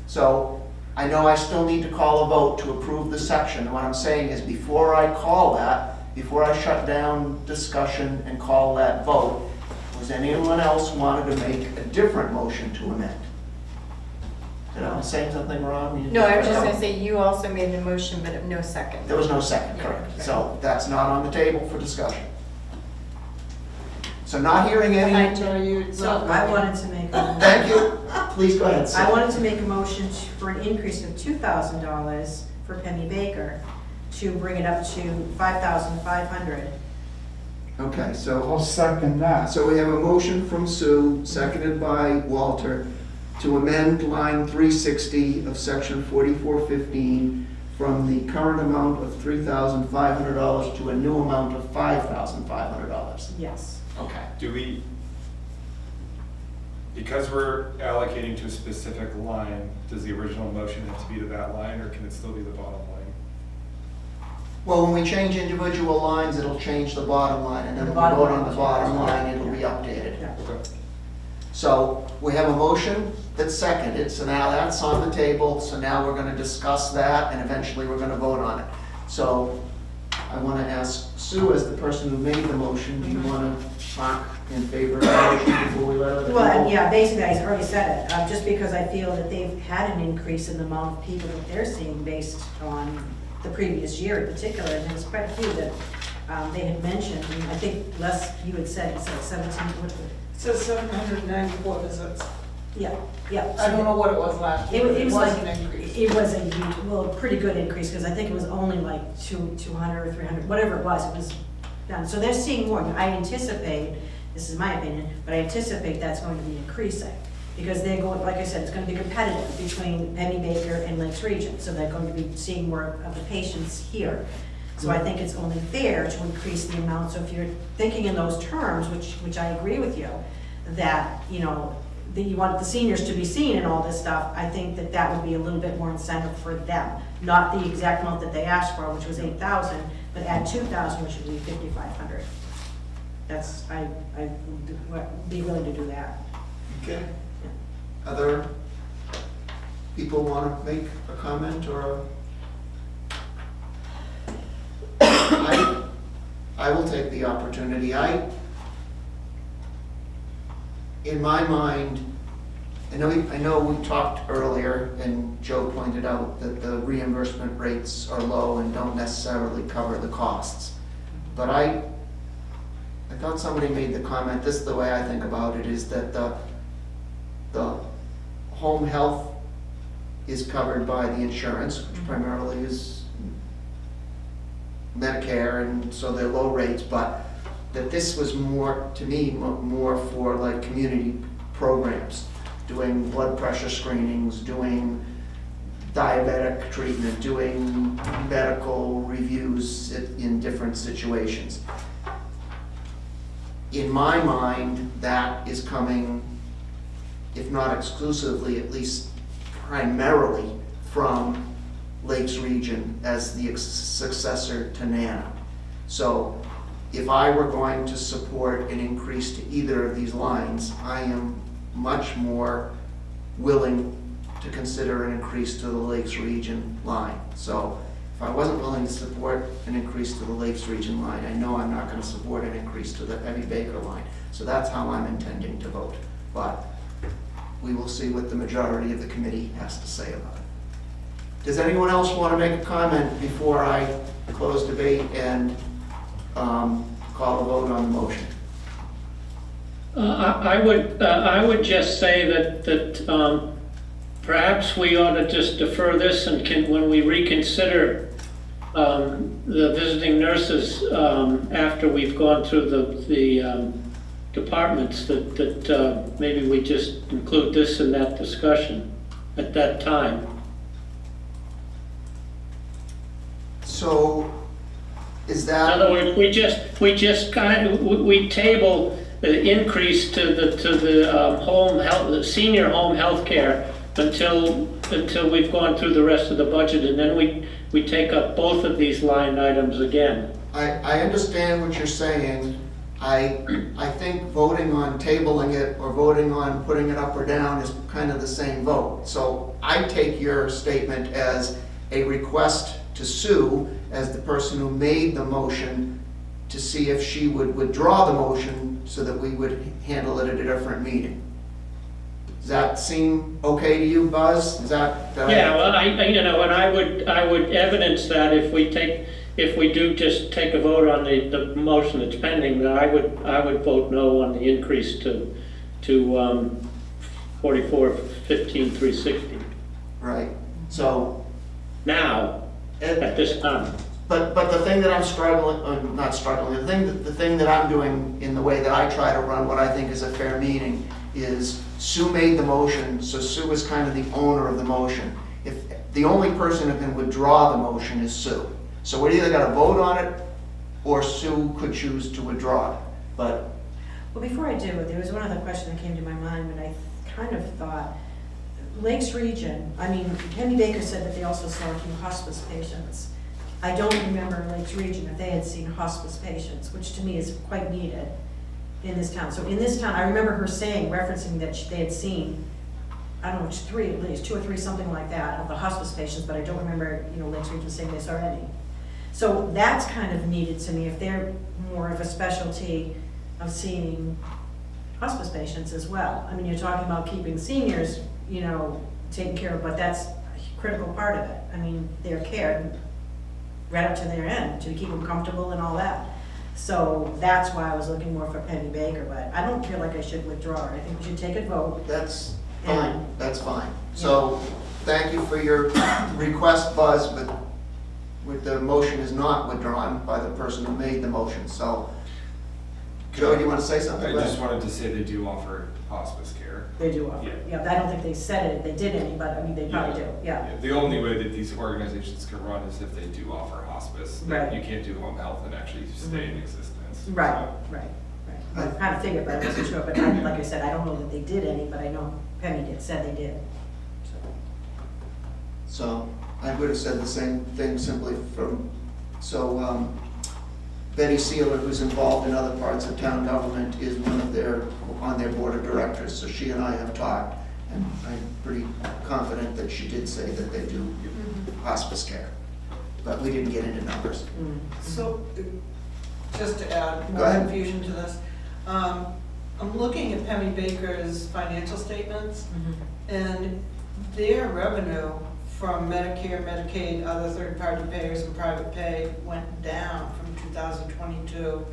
So I know I still need to call a vote to approve the section. What I'm saying is, before I call that, before I shut down discussion and call that vote, was anyone else wanted to make a different motion to amend? Did I say something wrong? No, I was just gonna say, you also made the motion, but no second. There was no second, correct. So that's not on the table for discussion. So not hearing I any, tell you, So I wanted to make, thank you. Please go ahead, Sue. I wanted to make a motion for an increase of $2,000 for Penny Baker to bring it up to $5,500. Okay, I'll second that. So we have a motion from Sue, seconded by Walter, to amend line 360 of section 4415 from the current amount of $3,500 to a new amount of $5,500. Yes. Okay. Do we, because we're allocating to a specific line, does the original motion have to be to that line, or can it still be the bottom line? Well, when we change individual lines, it'll change the bottom line, and then The when we bottom vote line on the will bottom change. line, it'll be updated. Yeah. Okay. So we have a motion that's seconded, so now that's on the table, so now we're gonna discuss that, and eventually we're gonna vote on it. So I wanna ask Sue, as the person who made the motion, do you wanna talk in favor of the motion before we let other people? Well, yeah, basically, I already said it, just because I feel that they've had an increase in the amount of people that they're seeing based on the previous year in particular, and there's quite a few that they had mentioned, and I think Les, you had said, it's like 17, what, it says 794 visits. yeah, yeah. I don't know what it was last It year. was was like, an increase. it was a huge, well, a pretty good increase, because I think it was only like 200 or 300, whatever it was done. So they're seeing more. I anticipate, this is my opinion, but I anticipate that's going to be increasing, because they're going, like I said, it's going to be competitive between Penny Baker and Lakes Region, so they're going to be seeing more of the patients here. So I think it's only fair to increase the amount. So if you're thinking in those terms, which I agree with you, that, you know, that you want the seniors to be seen and all this stuff, I think that that would be a little bit more incentive for them. Not the exact amount that they asked for, which was 8,000, but add 2,000, which would be 5,500. That's, I'd be willing to do that. Okay. Other people wanna make a comment, or? I will take the opportunity. In my mind, I know we talked earlier, and Joe pointed out that the reimbursement rates are low and don't necessarily cover the costs. But I thought somebody made the comment, this is the way I think about it, is that the home health is covered by the insurance, which primarily is Medicare, and so they're low rates, but that this was more, to me, more for like community programs, doing blood pressure screenings, doing diabetic treatment, doing medical reviews in different situations. In my mind, that is coming, if not exclusively, at least primarily from Lakes Region as the successor to NANA. So if I were going to support an increase to either of these lines, I am much more willing to consider an increase to the Lakes Region line. So if I wasn't willing to support an increase to the Lakes Region line, I know I'm not going to support an increase to the Penny Baker line. So that's how I'm intending to vote. But we will see what the majority of the committee has to say about it. Does anyone else want to make a comment before I close debate and call the vote on the motion. I would just say that perhaps we ought to just defer this and when we reconsider the visiting nurses, after we've gone through the departments, that maybe we just include this in that discussion at that time. So, is In that, other words, we just we table the increase to the home health, the senior home health care until we've gone through the rest of the budget, and then we take up both of these line items again. I understand what you're saying. I think voting on tabling it or voting on putting it up or down is kind of the same vote. So I take your statement as a request to Sue, as the person who made the motion, to see if she would withdraw the motion so that we would handle it at a different meeting. Does that seem okay to you, Buzz? Is that? Yeah, well, and I would evidence that if we do just take a vote on the motion that's pending, then I would vote no on the increase to 44,15,360 Right, so. now, at this time. But the thing that I'm struggling, not struggling, the thing that I'm doing in the way that I try to run what I think is a fair meeting is Sue made the motion, so Sue is kind of the owner of the motion. If the only person who can withdraw the motion is Sue. So we either gotta vote on it, or Sue could choose to withdraw it. But, Well, before I do, there was one other question that came to my mind, and I kind of thought, Lakes Region, I mean, Penny Baker said that they also saw a few hospice patients. I don't remember Lakes Region if they had seen hospice patients, which to me is quite needed in this town. So in this town, I remember her saying, referencing that they had seen, I don't know, three at least, 2 or 3, something like that, of the hospice patients, but I don't remember, Lakes Region saying they saw any. So that's kind of needed to me, if they're more of a specialty of seeing hospice patients as well. I mean, you're talking about keeping seniors, taken care of, but that's a critical part of it. I mean, their care, right up to their end, to keep them comfortable and all that. So that's why I was looking more for Penny Baker, but I don't feel like I should withdraw it. I think we should take a vote. that's fine, that's fine. So, thank you for your request, Buzz, but the motion is not withdrawn by the person who made the motion, so. Joe, do you want to say something? I just wanted to say they do offer hospice care. They do offer. Yeah. I don't think they said it, they did any, but I mean, they probably do, yeah. The only way that these organizations can run is if they do offer hospice. Right. You can't do home health and actually stay in existence. Right, So, right. I kind of figured, but I wasn't sure, but like I said, I don't know that they did any, but I know Penny said they did. So, I would have said the same thing simply Betty Sealer, who's involved in other parts of town government, is on their board of directors, so she and I have talked, and I'm pretty confident that she did say that they do hospice care, but we didn't get into numbers. So, just to add Go more ahead. confusion to this, I'm looking at Penny Baker's financial statements, and their revenue from Medicare, Medicaid, other third-party payers and private pay went down from 2022 to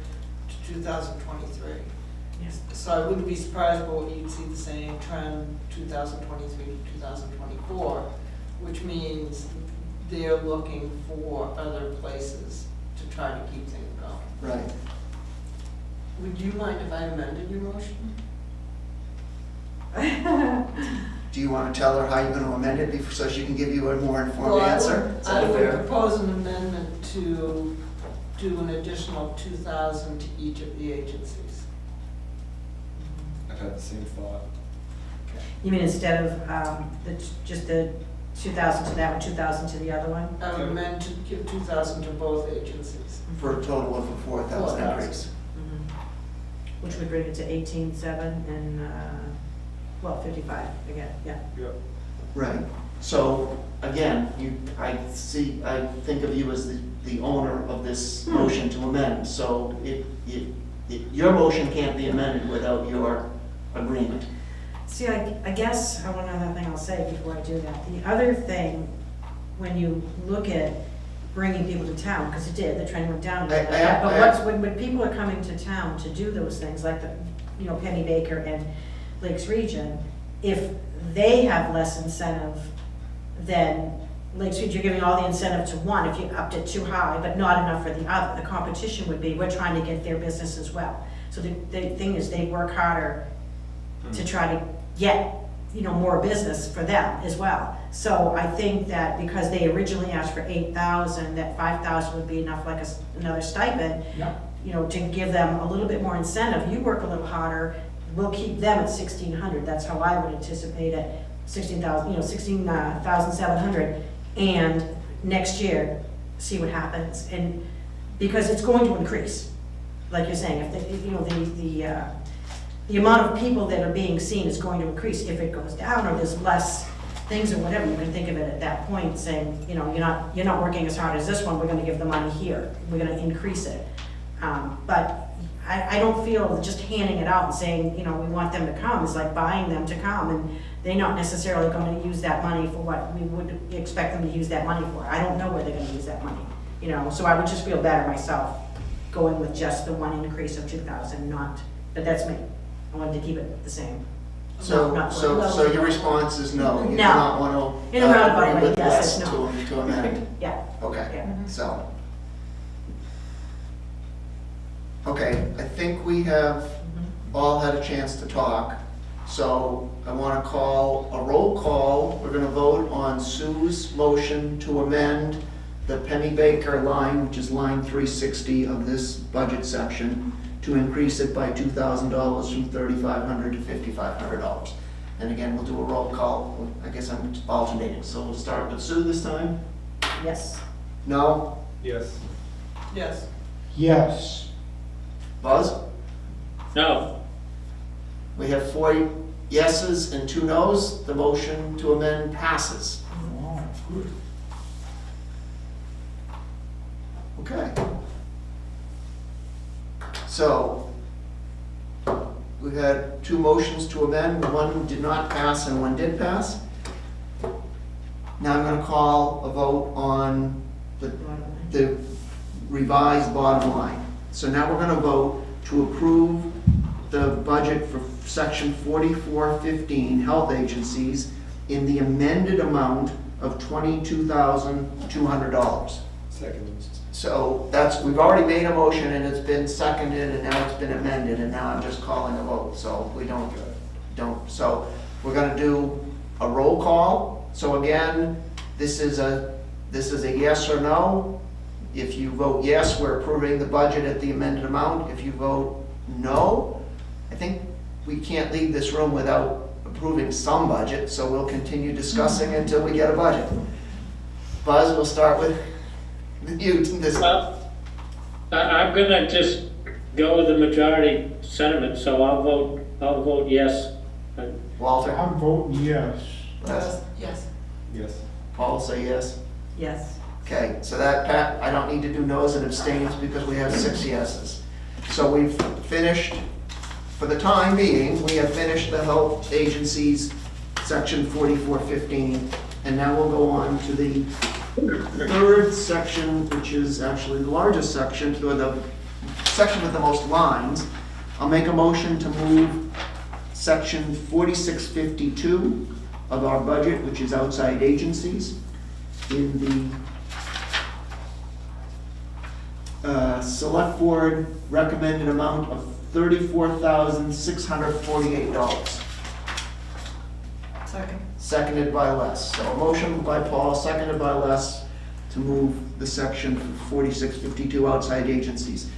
2023. Yes. So I wouldn't be surprised but you'd see the same trend 2023 to 2024, which means they're looking for other places to try to keep things going. Right. Would you mind if I amended your motion? Do you want to tell her how you're going to amend it so she can give you a more informed Well, answer? Is I that would fair? propose an amendment to do an additional 2,000 to each of the agencies. I've had the same thought. You mean instead of just the 2,000 to that one, 2,000 to the other one? I would amend to give 2,000 to both agencies. For a total of a 4,000 4,000. increase. Which would bring it to 18,700 and, 55 again, yeah. Yep. Right. So, again, I think of you as the owner of this motion to amend, so your motion can't be amended without your agreement. See, I guess, one other thing I'll say before I do that. The other thing, when you look at bringing people to town, because it did, the trend went down. I- But I- when people are coming to town to do those things, like the, Penny Baker and Lakes Region, if they have less incentive than Lakes Region, you're giving all the incentive to one if you upped it too high, but not enough for the other. The competition would be, we're trying to get their business as well. So the thing is, they work harder to try to get, more business for them as well. So I think that because they originally asked for 8,000, that 5,000 would be enough, like another stipend, Yeah. to give them a little bit more incentive. You work a little harder, we'll keep them at 1,600. That's how I would anticipate it, 16,700. And next year, see what happens. And because it's going to increase, like you're saying, if the amount of people that are being seen is going to increase. If it goes down or there's less things or whatever, you can think of it at that point, saying, you're not working as hard as this one, we're gonna give the money here, we're gonna increase it. But I don't feel just handing it out and saying, we want them to come, is like buying them to come, and they're not necessarily gonna use that money for what we would expect them to use that money for. I don't know where they're gonna use that money, so I would just feel better myself going with just the one increase of 2,000, but that's me. I wanted to keep it the same. So your response is no? You do No. not want to In a roundabout agree way, with yes, less it's no. to amend? Yeah, Okay, yeah. so. Okay, I think we have all had a chance to talk, so I want to call a roll call. We're going to vote on Sue's motion to amend the Penny Baker line, which is line 360 of this budget section, to increase it by $2,000 from $3,500 to $5,500. And again, we'll do a roll call. I guess I'm alternating, so we'll start with Sue this time. Yes. No? Yes. Yes. Yes. Buzz? No, We have 4 yeses and 2 nos. The motion to amend passes. Oh, good. Okay. So, we had 2 motions to amend, one did not pass and one did pass. Now I'm gonna call a vote on the revised bottom line. So now we're gonna vote to approve the budget for section 4415, health agencies, in the amended amount of $22,200. Second. So we've already made a motion and it's been seconded and now it's been amended and now I'm just calling a vote, so we so we're gonna do a roll call. So again, this is a yes or no. If you vote yes, we're approving the budget at the amended amount. If you vote no, I think we can't leave this room without approving some budget, so we'll continue discussing until we get a budget. Buzz, we'll start with you this. well, I'm gonna just go with the majority sentiment, so I'll vote yes. Walter? I'm voting yes. Les? Yes. Yes. Paul, say yes. Yes. Okay, so that, Pat, I don't need to do no's and abstains because we have 6 yeses. So we've finished, for the time being, we have finished the health agencies, section 4415, and now we'll go on to the 3rd section, which is actually the largest section, or the section with the most lines. I'll make a motion to move section 4652 of our budget, which is outside agencies, in the select board recommended amount of $34,648. Second. Seconded by Les. So a motion by Paul, seconded by Les, to move the section 4652 outside agencies.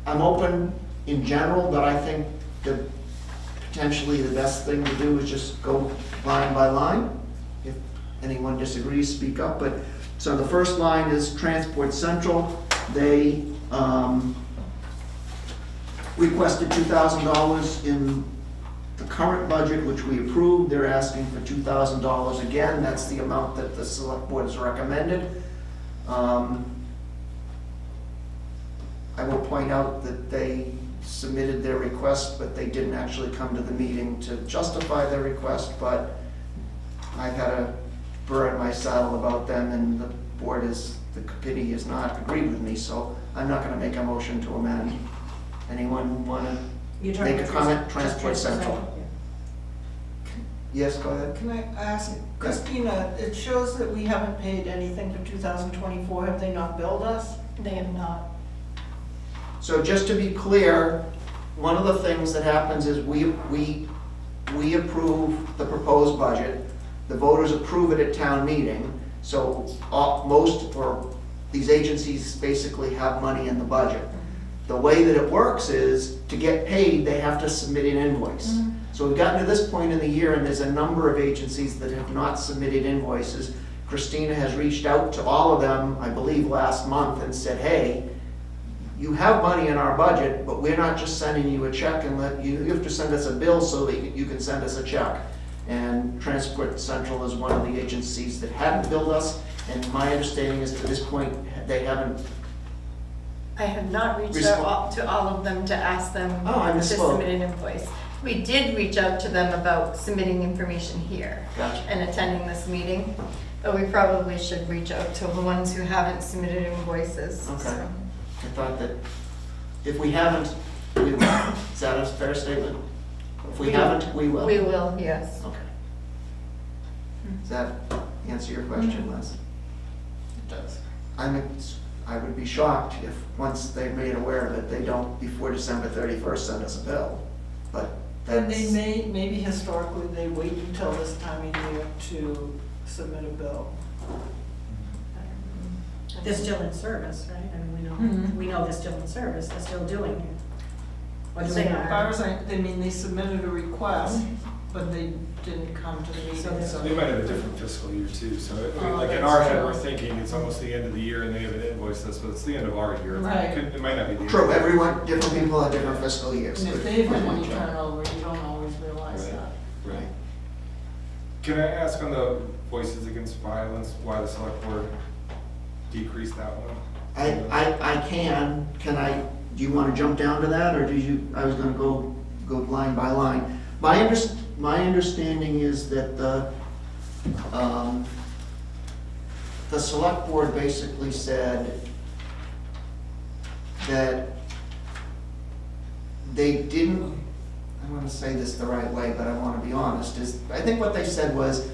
I'm open in general, but I think that potentially the best thing to do is just go line by line. If anyone disagrees, speak up. But so the first line is Transport Central. They requested $2,000 in the current budget, which we approved. They're asking for $2,000 again. That's the amount that the select board has recommended. I will point out that they submitted their request, but they didn't actually come to the meeting to justify their request, but I've had a burr in my saddle about them, and the board is, the committee has not agreed with me, so I'm not gonna make a motion to amend. Anyone wanna You're talking make a about comment? just Transport Central. Yes, go ahead. Can I ask, Christina, it shows that we haven't paid anything for 2024, have they not billed us? They have not. So just to be clear, one of the things that happens is we approve the proposed budget, the voters approve it at town meeting, so most, or these agencies basically have money in the budget. The way that it works is, to get paid, they have to submit an invoice. So we've gotten to this point in the year, and there's a number of agencies that have not submitted invoices. Christina has reached out to all of them, I believe, last month, and said, hey, you have money in our budget, but we're not just sending you a check and you have to send us a bill so that you can send us a check. And Transport Central is one of the agencies that hadn't billed us, and my understanding is to this point, they haven't. I have not reached out to all of them to ask them Oh, I to misspoke. submit an invoice. We did reach out to them about submitting information here Gotcha. and attending this meeting, but we probably should reach out to the ones who haven't submitted invoices. Okay. so. I thought that if we haven't, we will. Is that a fair statement? If we haven't, we will. We will, yes. Okay. Does that answer your question, Les? It does. I would be shocked if, once they're made aware of it, they don't, before December 31st, send us a bill. But And that's, they maybe historically, they wait until this time of year to submit a bill. They're still in service, right? I mean, we know they're still in service, they're still doing it. Or do they As not? far as I mean, they submitted a request, but they didn't come to the meeting, So so. They might have a different fiscal year too, so Oh, like in that's our head, true. we're thinking it's almost the end of the year and they haven't invoiced us, but it's the end of our year. Right. It might not be the end. true, everyone, different people have different fiscal years. And if they've had any turnover, you don't always realize Right. that. Right. Can I ask on the Voices Against Violence, why the select board decreased that one? I can do you want to jump down to that, or I was gonna go line by line. My understanding is that the select board basically said that they didn't, I want to say this the right way, but I want to be honest, I think what they said was,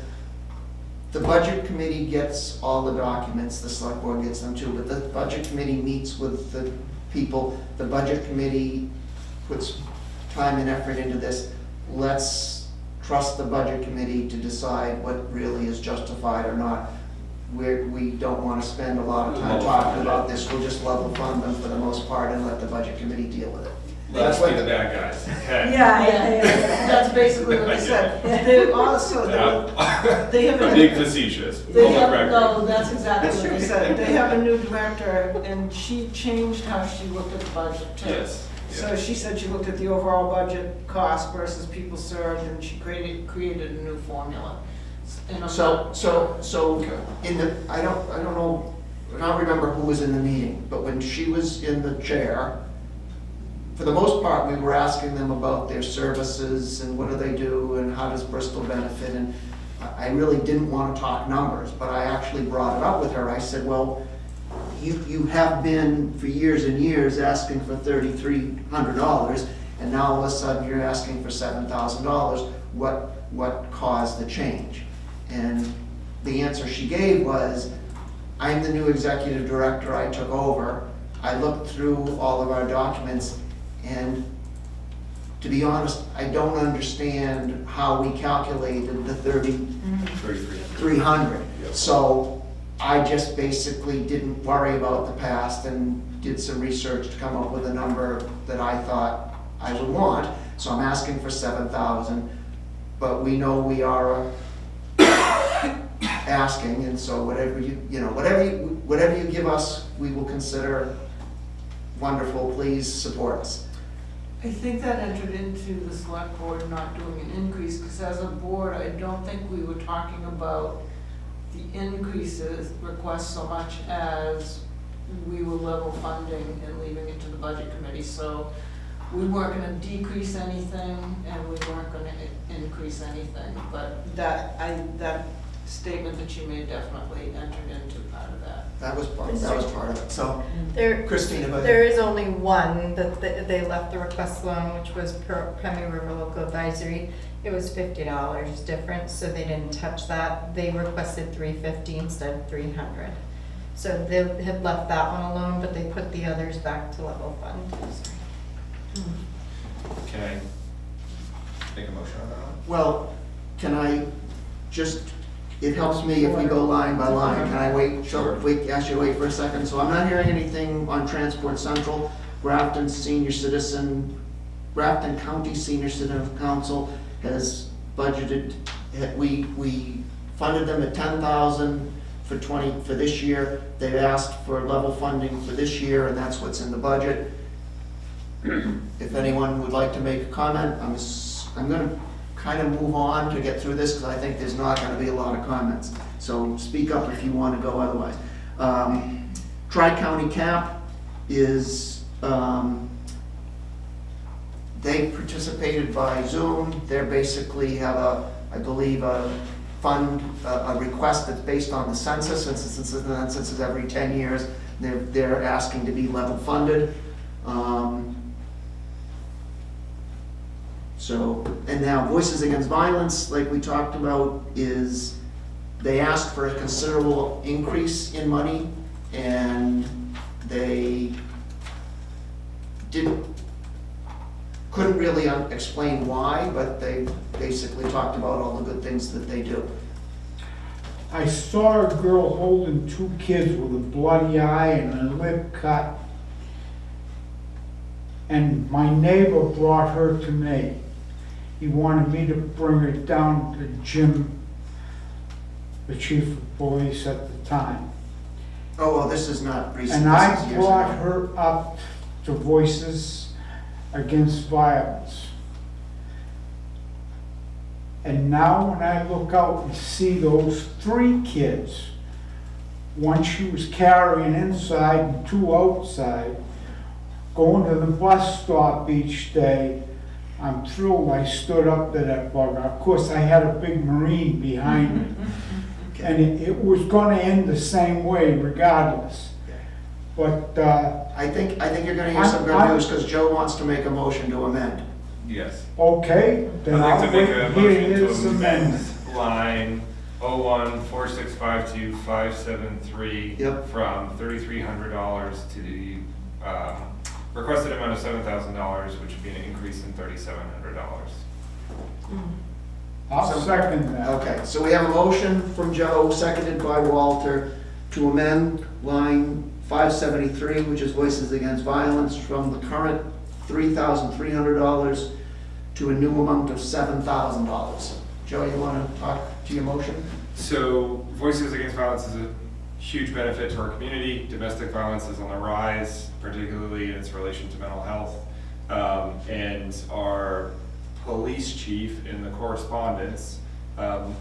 the budget committee gets all the documents, the select board gets them too, but the budget committee meets with the people, the budget committee puts time and effort into this. Let's trust the budget committee to decide what really is justified or not. We don't want to spend a lot of time talking about this, we'll just level fund them for the most part and let the budget committee deal with it. Let's be the bad guys, okay? Yeah, That's basically what they said. They also, they have I'm a. being facetious, They public have, record. no, that's exactly what they said. They have a new director, and she changed how she looked at the budget too. Yes. So she said she looked at the overall budget cost versus people served, and she created a new formula. And I'm not- So in the, I don't know, I don't remember who was in the meeting, but when she was in the chair, for the most part, we were asking them about their services and what do they do and how does Bristol benefit, and I really didn't want to talk numbers, but I actually brought it up with her. I said, well, you have been for years and years asking for $3,300, and now all of a sudden you're asking for $7,000. What caused the change? And the answer she gave was, I'm the new executive director, I took over, I looked through all of our documents, and to be honest, I don't understand how we calculated the 3,300. So I just basically didn't worry about the past and did some research to come up with a number that I thought I would want. So I'm asking for 7,000, but we know we are asking, and so whatever you give us, we will consider wonderful. Please support us. I think that entered into the select board not doing an increase, because as a board, I don't think we were talking about the increases request so much as we were level funding and leaving it to the budget committee. So we weren't gonna decrease anything and we weren't gonna increase anything, but that statement that you made definitely entered into part of that. That was part of it, so, There, Christina, go ahead. there is only one that they left the request alone, which was Premier River Local Advisory. It was $50 difference, so they didn't touch that. They requested $350 instead of $300. So they had left that one alone, but they put the others back to level fund. Can I make a motion on that one? well, can I just, it helps me if we go line by line. Can I wait, ask you to wait for a second? So I'm not hearing anything on Transport Central, Grafton County Senior Citizen Council has budgeted, we funded them at 10,000 for this year. They've asked for level funding for this year, and that's what's in the budget. If anyone would like to make a comment, I'm gonna kind of move on to get through this, because I think there's not gonna be a lot of comments. So speak up if you want to go otherwise. Tri-County Cap is, they participated by Zoom. They basically have I believe, a fund, a request that's based on the census, since the census is every 10 years. They're asking to be level funded. So, and now Voices Against Violence, like we talked about, is they asked for a considerable increase in money, and they couldn't really explain why, but they basically talked about all the good things that they do. I saw a girl holding 2 kids with a bloody eye and a lip cut. And my neighbor brought her to me. He wanted me to bring her down to Jim, the chief of police at the time. Oh, well, this is not recent. And this I is years brought ago. her up to Voices Against Violence. And now when I look out and see those 3 kids, one she was carrying inside and 2 outside, going to the bus stop each day, I'm thrilled I stood up to that bugger. Of course, I had a big Marine behind me. And it was gonna end the same way regardless. But, I think you're gonna hear some good news, because Joe wants to make a motion to amend. Yes. okay, then I'd I'll like to make a wait, motion here to is the amendment. amend line 014652-573 Yep. from $3,300 to the requested amount of $7,000, which would be an increase in $3,700. I'll So- second that. Okay, so we have a motion from Joe, seconded by Walter, to amend line 573, which is Voices Against Violence, from the current $3,300 to a new amount of $7,000. Joe, you want to talk to your motion? So Voices Against Violence is a huge benefit to our community. Domestic violence is on the rise, particularly in its relation to mental health. And our police chief in the correspondence,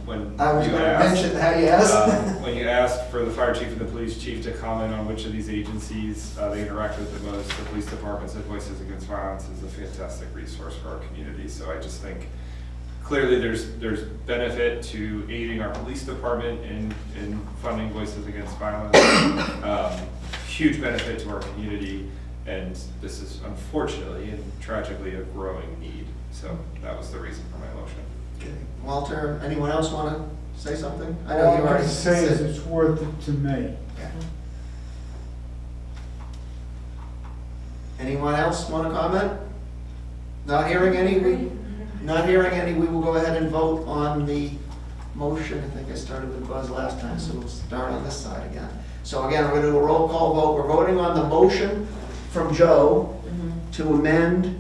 when I was you going to asked- mention that, yes. When you asked for the fire chief and the police chief to comment on which of these agencies they interact with the most, the police department said Voices Against Violence is a fantastic resource for our community. So I just think clearly there's benefit to aiding our police department in funding Voices Against Violence. Huge benefit to our community, and this is unfortunately and tragically a growing need. So that was the reason for my motion. Okay. Walter, anyone else want to say something? I know All you I already can say is said. it's worth it to me. Yeah. Anyone else want to comment? Not hearing any? Not hearing any, we will go ahead and vote on the motion. I think I started with Buzz last time, so we'll start on this side again. So again, we're going to do a roll call vote. We're voting on the motion from Joe to amend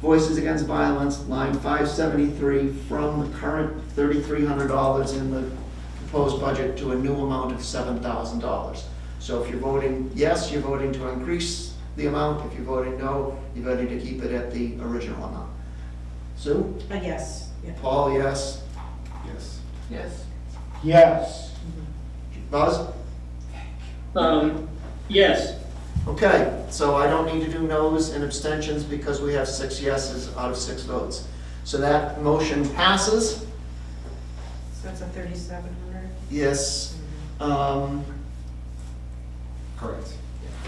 Voices Against Violence, line 573, from the current $3,300 in the proposed budget to a new amount of $7,000. So if you're voting yes, you're voting to increase the amount. If you're voting no, you're voting to keep it at the original amount. Sue? Yes, yeah. Paul, yes. Yes. Yes. Yes. Buzz? Yes, Okay, so I don't need to do no's and abstentions because we have 6 yeses out of 6 votes. So that motion passes. So that's a 3,700. Yes, Correct.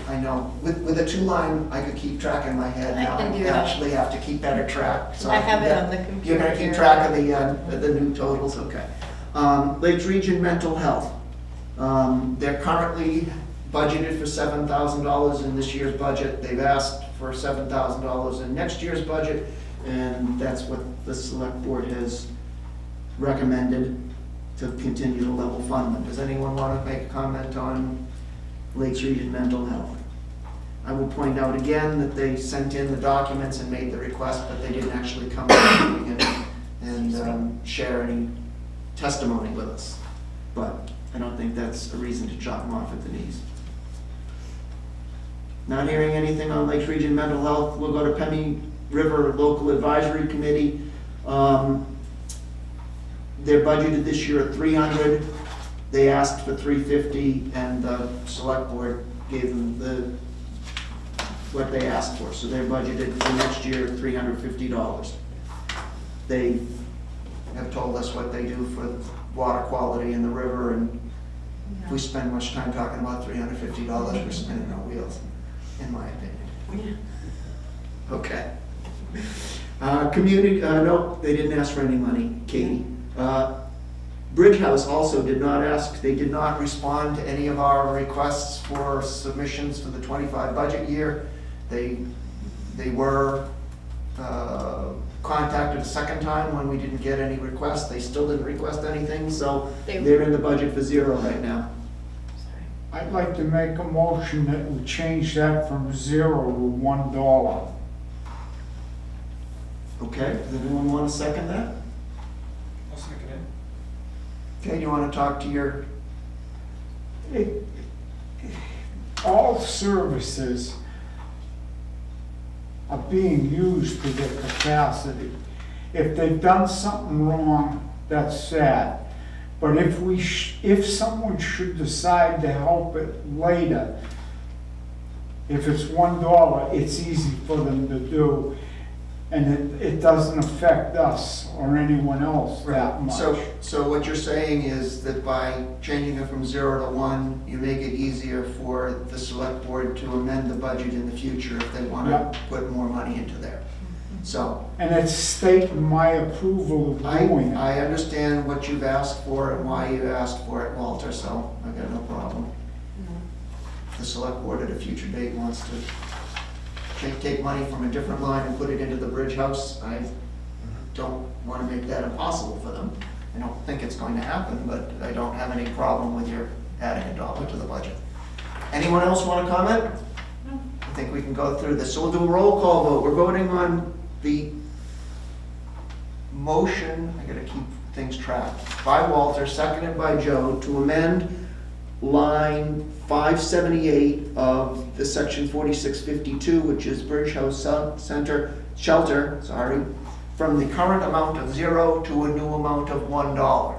I know. With a two-line, I could keep track in my head. I Now can do I that. actually have to keep better track. So I have can it get- on the computer. You're gonna keep here. track of the new totals, okay. Lakes Region Mental Health. They're currently budgeted for $7,000 in this year's budget. They've asked for $7,000 in next year's budget, and that's what the select board has recommended to continue to level fund them. Does anyone want to make a comment on Lakes Region Mental Health? I will point out again that they sent in the documents and made the request, but they didn't actually come and share any testimony with us. But I don't think that's a reason to chop them off at the knees. Not hearing anything on Lakes Region Mental Health, we'll go to Pemmy River Local Advisory Committee. They're budgeted this year at 300. They asked for 350, and the select board gave them what they asked for. So they're budgeted for next year at $350. They have told us what they do for water quality in the river, and if we spend much time talking about $350, we're spinning our wheels, in my opinion. Okay. Community, no, they didn't ask for any money, Katie. Bridge House also did not ask, they did not respond to any of our requests for submissions for the 25 budget year. They were contacted a second time when we didn't get any requests. They still didn't request anything, so they're in the budget for 0 right now. I'd like to make a motion that we change that from 0 to $1. Okay, does anyone want to second that? I'll second it. Okay, you want to talk to your, All services are being used to their capacity. If they've done something wrong, that's sad. But if someone should decide to help it later, if it's $1, it's easy for them to do. And it doesn't affect us or anyone else that much. so what you're saying is that by changing it from 0 to 1, you make it easier for the select board to amend the budget in the future if they want Yeah. to put more money into there. So, And it's stating my approval of doing it. I understand what you've asked for and why you asked for it, Walter, so I got no problem. If the select board at a future date wants to take money from a different line and put it into the Bridge House, I don't want to make that impossible for them. I don't think it's going to happen, but I don't have any problem with your adding $1 to the budget. Anyone else want to comment? No. I think we can go through this. So we'll do a roll call vote. We're voting on the motion, I gotta keep things tracked, by Walter, seconded by Joe, to amend line 578 of the section 4652, which is Bridge House Shelter, from the current amount of 0 to a new amount of $1.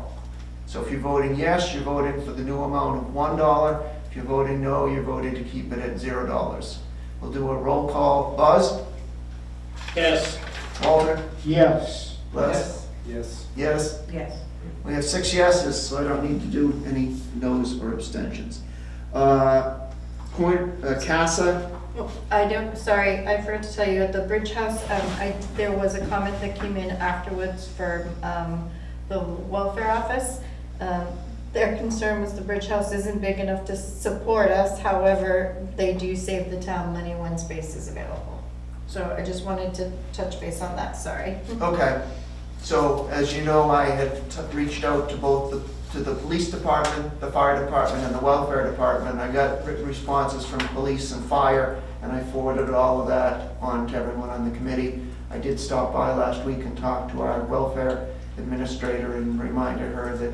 So if you're voting yes, you're voting for the new amount of $1. If you're voting no, you're voting to keep it at $0. We'll do a roll call. Buzz? Yes. Walter? Yes. Les? Yes. Yes? Yes. We have 6 yeses, so I don't need to do any noes or abstentions. CASA, Oh, sorry, I forgot to tell you, at the Bridge House, there was a comment that came in afterwards for the welfare office. Their concern was the Bridge House isn't big enough to support us, however, they do save the town money when space is available. So I just wanted to touch base on that, sorry. okay. So as you know, I had reached out to both to the police department, the fire department, and the welfare department. I got written responses from police and fire, and I forwarded all of that on to everyone on the committee. I did stop by last week and talk to our welfare administrator and reminded her that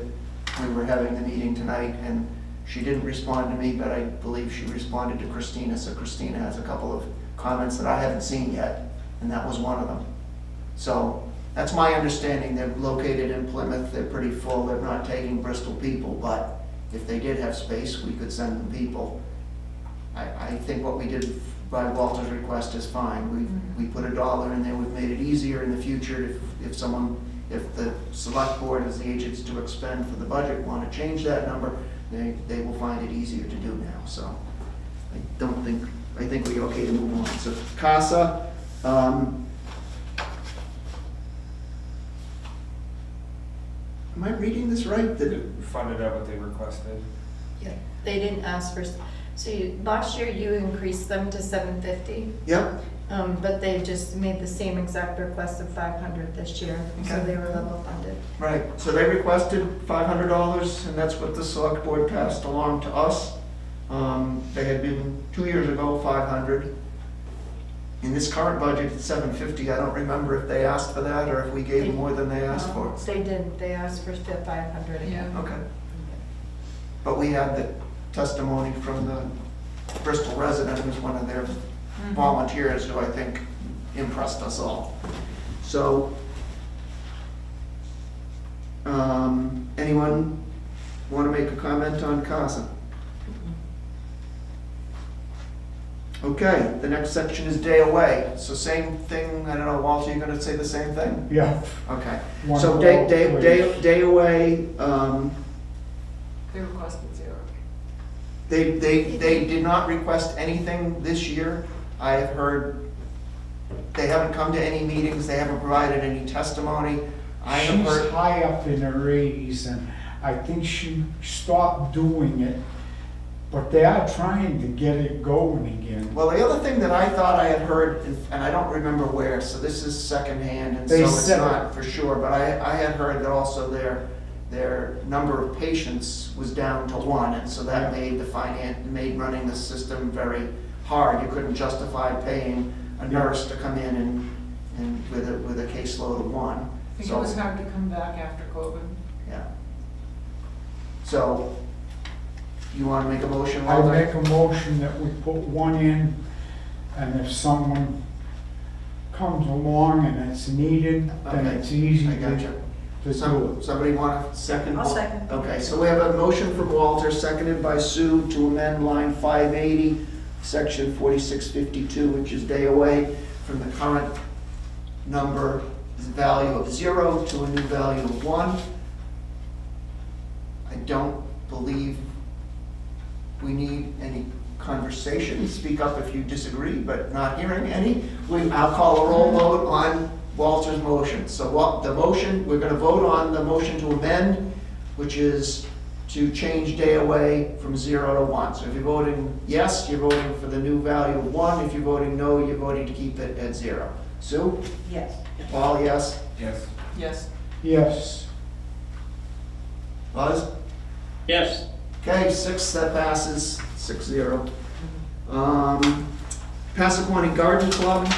we were having the meeting tonight, and she didn't respond to me, but I believe she responded to Christina, so Christina has a couple of comments that I haven't seen yet, and that was one of them. So that's my understanding. They're located in Plymouth, they're pretty full, they're not taking Bristol people, but if they did have space, we could send them people. I think what we did by Walter's request is fine. We put $1 in there, we've made it easier in the future if someone if the select board as the agents to expend for the budget want to change that number, they will find it easier to do now, so I think we're okay to move on. So CASA, am I reading this right? They funded out what they requested. Yeah, they didn't ask for, last year you increased them to 750. Yep, But they just made the same exact request of 500 this year, so Okay. they were level funded. right, so they requested $500, and that's what the select board passed along to us. They had been 2 years ago, 500. In this current budget, it's 750. I don't remember if they asked for that or if we gave more than they asked for. They did, they asked for 500 again. Okay. But we had the testimony from the Bristol resident, who's one of their volunteers, who I think impressed us all. So, anyone want to make a comment on CASA? Okay, the next section is day away. So same thing, I don't know, Walter, you're gonna say the same thing? Yeah. Okay, One so dollar, please. day away, They requested 0. they did not request anything this year. I have heard, they haven't come to any meetings, they haven't provided any testimony. I have She's heard, high up in her 80s, and I think she stopped doing it, but they are trying to get it going again. well, the other thing that I thought I had heard, and I don't remember where, so this is secondhand, and so They it's said not for sure, but I had heard that also their number of patients was down to 1, and so that made running the system very hard. You couldn't justify paying a nurse to come in and with a caseload of 1. I think it So, was hard to come back after COVID. yeah. So, you want to make a motion, I Walter? make a motion that we put 1 in, and if someone comes along and it's needed, then Okay, it's easy I got to you. do it. Somebody want to second? I'll second. Okay, so we have a motion from Walter, seconded by Sue, to amend line 580, section 4652, which is day away, from the current number, value of 0 to a new value of 1. I don't believe we need any conversation. Speak up if you disagree, but not hearing any. I'll call a roll vote on Walter's motion. So the motion, we're gonna vote on the motion to amend, which is to change day away from 0 to 1. So if you're voting yes, you're voting for the new value of 1. If you're voting no, you're voting to keep it at 0. Sue? Yes. Paul, yes? Yes. Yes. Yes. Buzz? Yes, Okay, 6, that passes, 6-0. Passaquoddy Garden Club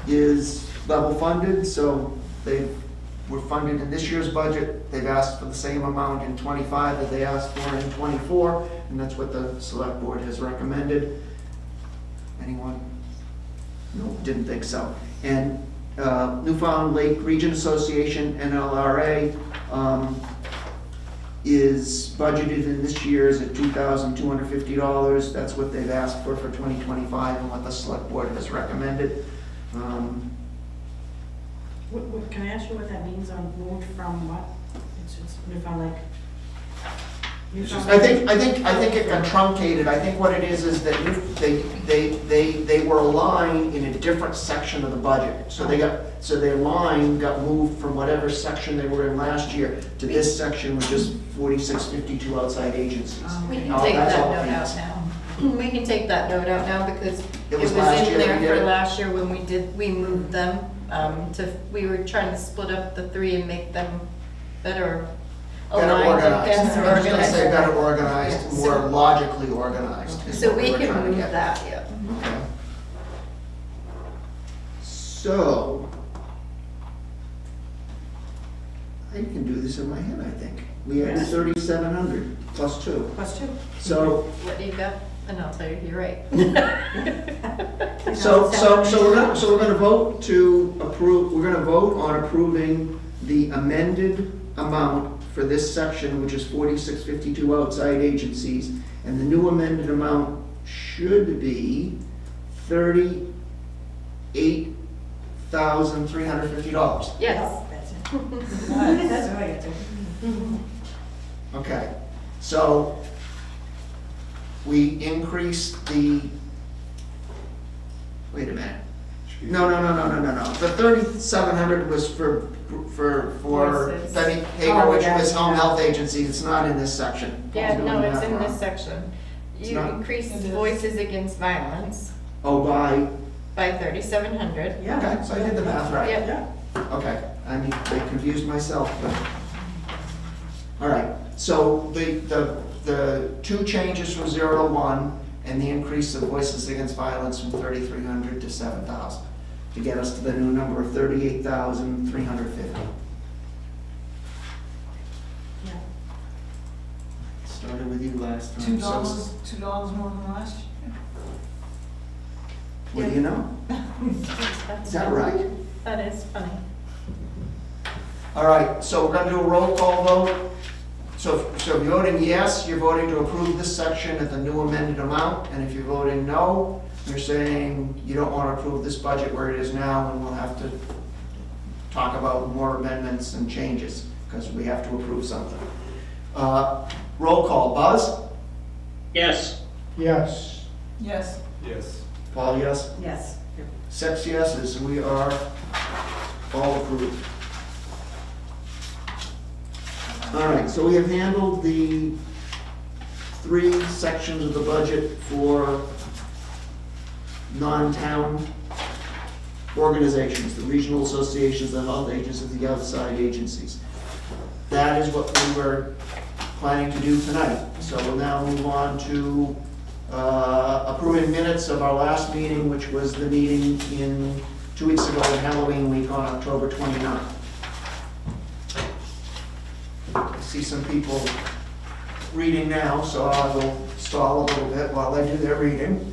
is level funded, so they were funded in this year's budget. They've asked for the same amount in '25 that they asked for in '24, and that's what the select board has recommended. Anyone? No, didn't think so. And Newfoundland Lake Region Association, NLRA, is budgeted in this year's at $2,250. That's what they've asked for 2025 and what the select board has recommended. Can I ask you what that means on moved from what? It's Newfoundland Lake. I think it got truncated. I think what it is that they were aligned in a different section of the budget. So their line got moved from whatever section they were in last year to this section, which is 4652 outside agencies. We can Now, take that's that all note it out is. now. We can take that note out now because it was was last in year there we did for it. last year when we moved them. We were trying to split up the 3 and make them better Better aligned and organized. better I was gonna say organized. better organized, more So- logically organized. is So what we were can trying to move get. that, yeah. Okay. So, I can do this in my head, I think. We had Yes. 3,700 plus 2. Plus 2. So, What do you got? And I'll tell you, you're right. so we're gonna vote to approve, we're gonna vote on approving the amended amount for this section, which is 4652 outside agencies, and the new amended amount should be $38,350. Yes. That's it. That's what I get to. Okay, so we increased the, wait a minute. No. The 3,700 was for Voices. Benny Hager, Oh, which yeah, was home yeah. health agency. It's not in this section. Yeah, Paul's no, doing it's that in wrong. this section. It's You not? increased It is. voices against violence Oh, by, by 3,700. Yeah. okay, so I did the math right. Yep. Yeah. Okay, I confused myself, but, all right, so the two changes from 0 to 1, and the increase of voices against violence from 3,300 to 7,000, to get us to the new number of 38,350. Yeah. Started with you last time. so- $2 more than last year. What do you know? That's Is that funny. right? That is funny. All right, so we're gonna do a roll call vote. So if you're voting yes, you're voting to approve this section at the new amended amount, and if you're voting no, you're saying you don't want to approve this budget where it is now, and we'll have to talk about more amendments and changes, because we have to approve something. Roll call, Buzz? Yes. Yes. Yes. Yes. Paul, yes? Yes. 6 yeses, we are all approved. All right, so we have handled the 3 sections of the budget for non-town organizations, the regional associations, the health agencies, the outside agencies. That is what we were planning to do tonight. So we'll now move on to approving minutes of our last meeting, which was the meeting 2 weeks ago, in Halloween week on October 29th. I see some people reading now, so I will stall a little bit while they do their reading.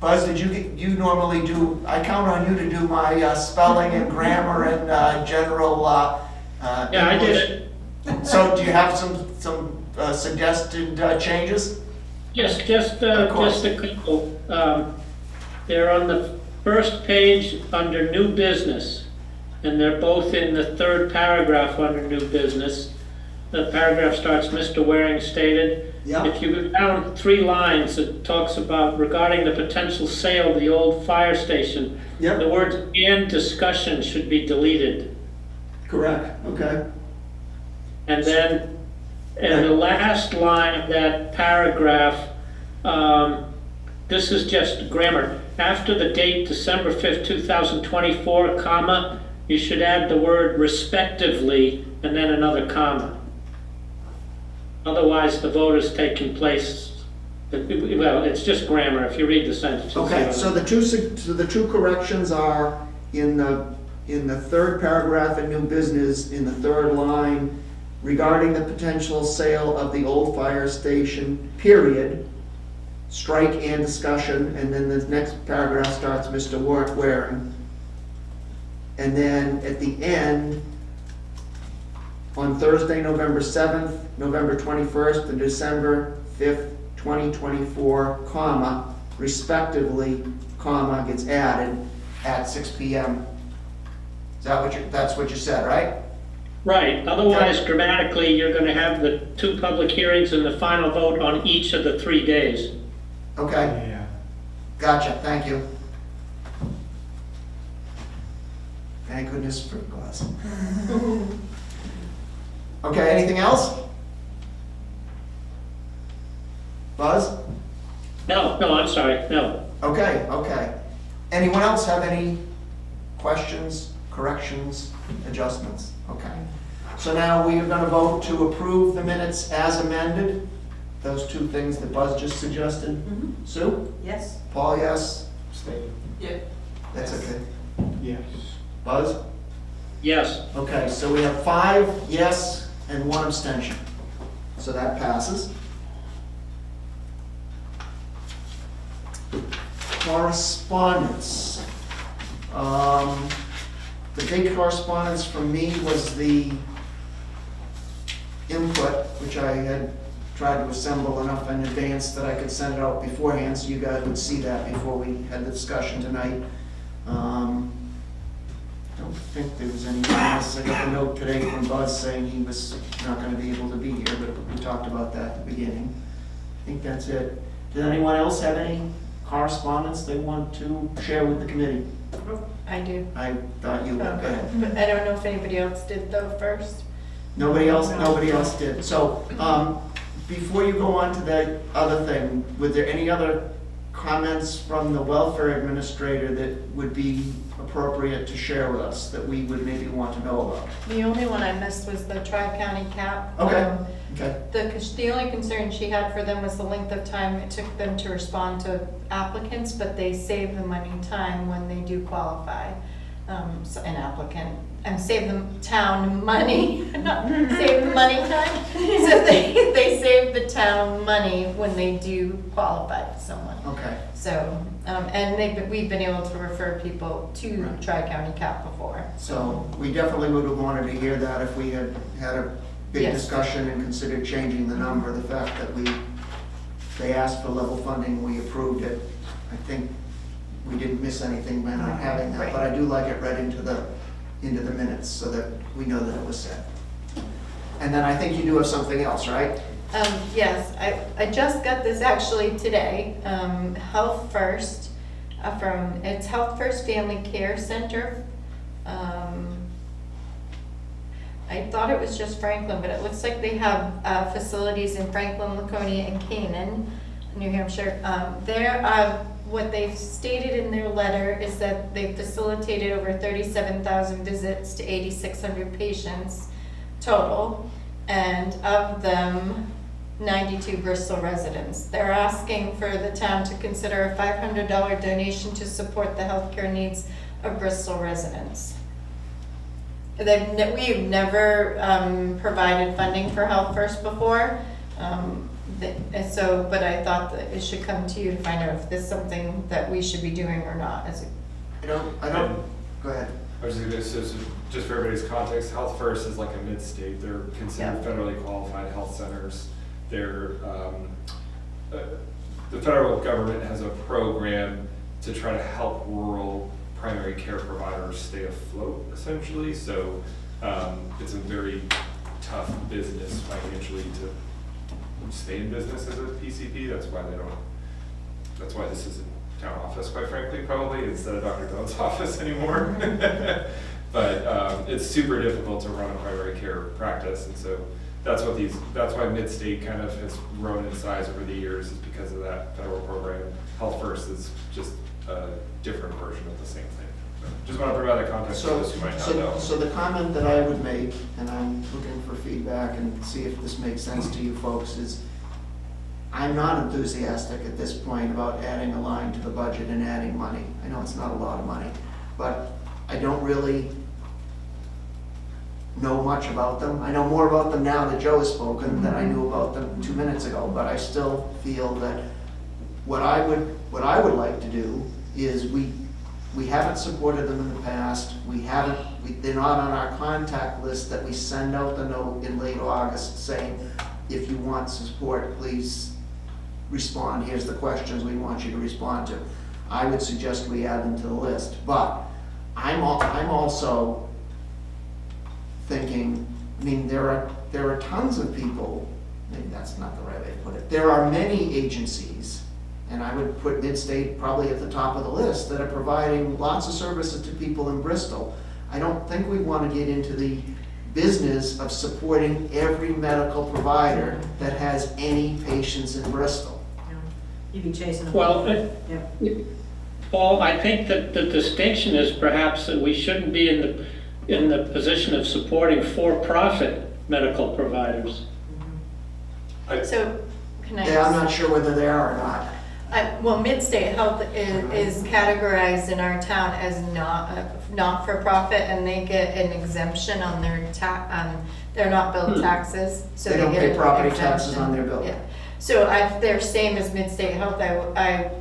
Buzz, you normally do, I count on you to do my spelling and grammar and general Yeah, I English. did it. So do you have some suggested changes? Just Of course. a couple. They're on the first page under new business, and they're both in the third paragraph under new business. The paragraph starts, Mr. Waring stated. Yeah. If you go down 3 lines, it talks about regarding the potential sale of the old fire station. Yep. The words "and discussion" should be deleted. Correct, okay. And then, in the last line of that paragraph, this is just grammar. After the date December 5th, 2024, comma, you should add the word respectively and then another comma. Otherwise, the vote is taking place, well, it's just grammar. If you read the sentence. you'll see Okay, what so the two corrections are in the third paragraph in new business, in the third line, regarding the potential sale of the old fire station, period, strike and discussion, and then the next paragraph starts, Mr. Waring. And then at the end, on Thursday, November 7th, November 21st, and December 5th, 2024, comma, respectively, comma, gets added at 6 PM. Is that that's what you said, right? Right, otherwise grammatically, you're gonna have the 2 public hearings and the final vote on each of the 3 days. Okay, Yeah. gotcha, thank you. Thank goodness for glass. Okay, anything else? Buzz? No, I'm sorry, no. Okay. Anyone else have any questions, corrections, adjustments? Okay. So now we are gonna vote to approve the minutes as amended. Those 2 things that Buzz just suggested. Mhm. Sue? Yes. Paul, yes? Yeah. That's okay. Yes. Buzz? Yes, Okay, so we have 5 yes and 1 abstention. So that passes. Correspondence. The big correspondence from me was the input, which I had tried to assemble enough in advance that I could send it out beforehand, so you guys would see that before we had the discussion tonight. I don't think there was anything else. I got a note today from Buzz saying he was not gonna be able to be here, but we talked about that at the beginning. I think that's it. Did anyone else have any correspondence they want to share with the committee? I do. I thought you would. Go ahead. But I don't know if anybody else did though first. Nobody else did. So, before you go on to the other thing, were there any other comments from the welfare administrator that would be appropriate to share with us, that we would maybe want to know about? The only one I missed was the tri-county cap. Okay. Okay. The only concern she had for them was the length of time it took them to respond to applicants, but they save the money time when they do qualify. So an applicant, and save the town money, not save the money time. So they save the town money when they do qualify for someone. Okay. So, and we've been able to refer people to Right. Tri-County CAP before. So we definitely would have wanted to hear that if we had had a big Yes. discussion and considered changing the number. The fact that they asked for level funding, we approved it. I think we didn't miss anything by not having that, Right. but I do like it read into the minutes so that we know that it was said. And then I think you do have something else, right? Yes, I just got this actually today. Health First, it's Health First Family Care Center. I thought it was just Franklin, but it looks like they have facilities in Franklin, Laconia, and Canaan, New Hampshire. What they've stated in their letter is that they've facilitated over 37,000 visits to 8,600 patients total, and of them, 92 Bristol residents. They're asking for the town to consider a $500 donation to support the healthcare needs of Bristol residents. We've never provided funding for Health First before, but I thought that it should come to you to find out if this is something that we should be doing or not. I don't, go ahead. I was just gonna say, so just for everybody's context, Health First is like a mid-state, they're considered federally qualified health centers. They're, the federal government has a program to try to help rural primary care providers stay afloat, essentially. So it's a very tough business financially to stay in business as a PCP. That's why this is a town office, quite frankly, probably, instead of Dr. Doan's office anymore. But it's super difficult to run a primary care practice, and so that's why Mid-State kind of has grown in size over the years, is because of that federal program. Health First is just a different version of the same thing. So just want to provide that context for those who might not know. So the comment that I would make, and I'm looking for feedback and see if this makes sense to you folks, is I'm not enthusiastic at this point about adding a line to the budget and adding money. I know it's not a lot of money, but I don't really know much about them. I know more about them now that Joe has spoken than I knew about them 2 minutes ago, but I still feel that what I would like to do is we haven't supported them in the past. They're not on our contact list that we send out the note in late August saying, if you want support, please respond. Here's the questions we want you to respond to. I would suggest we add them to the list, but I'm also thinking, I mean, there are tons of people, maybe that's not the right way to put it. There are many agencies, and I would put Mid-State probably at the top of the list, that are providing lots of services to people in Bristol. I don't think we want to get into the business of supporting every medical provider that has any patients in Bristol. You'd be chasing them. Well, Yeah. Paul, I think that the distinction is perhaps that we shouldn't be in the position of supporting for-profit medical providers. So, can I? Yeah, I'm not sure whether they are or not. Well, Mid-State Health is categorized in our town as not-for-profit, and they get an exemption on their they're not billed taxes, so They don't get pay an property taxes exemption. on their bill. Yeah. So they're same as Mid-State Health. I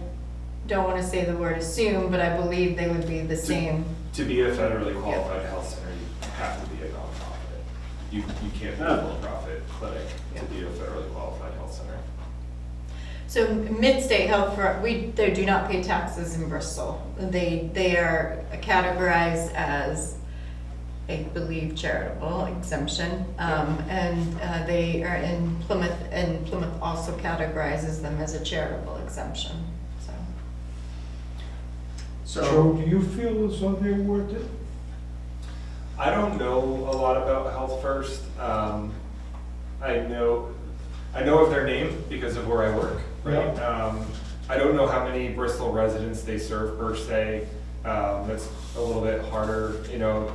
don't want to say the word assume, but I believe they would be the same. To be a federally qualified health center, you have to be a nonprofit. you can't be a for-profit clinic to be a federally qualified health center. So Mid-State Health, they do not pay taxes in Bristol. They are categorized as, I believe, charitable exemption. And they are in Plymouth, and Plymouth also categorizes them as a charitable exemption, so. Joe, do you feel as though they're worth it? I don't know a lot about Health First. I know of their name because of where I work, right? I don't know how many Bristol residents they serve per se. That's a little bit harder, you know.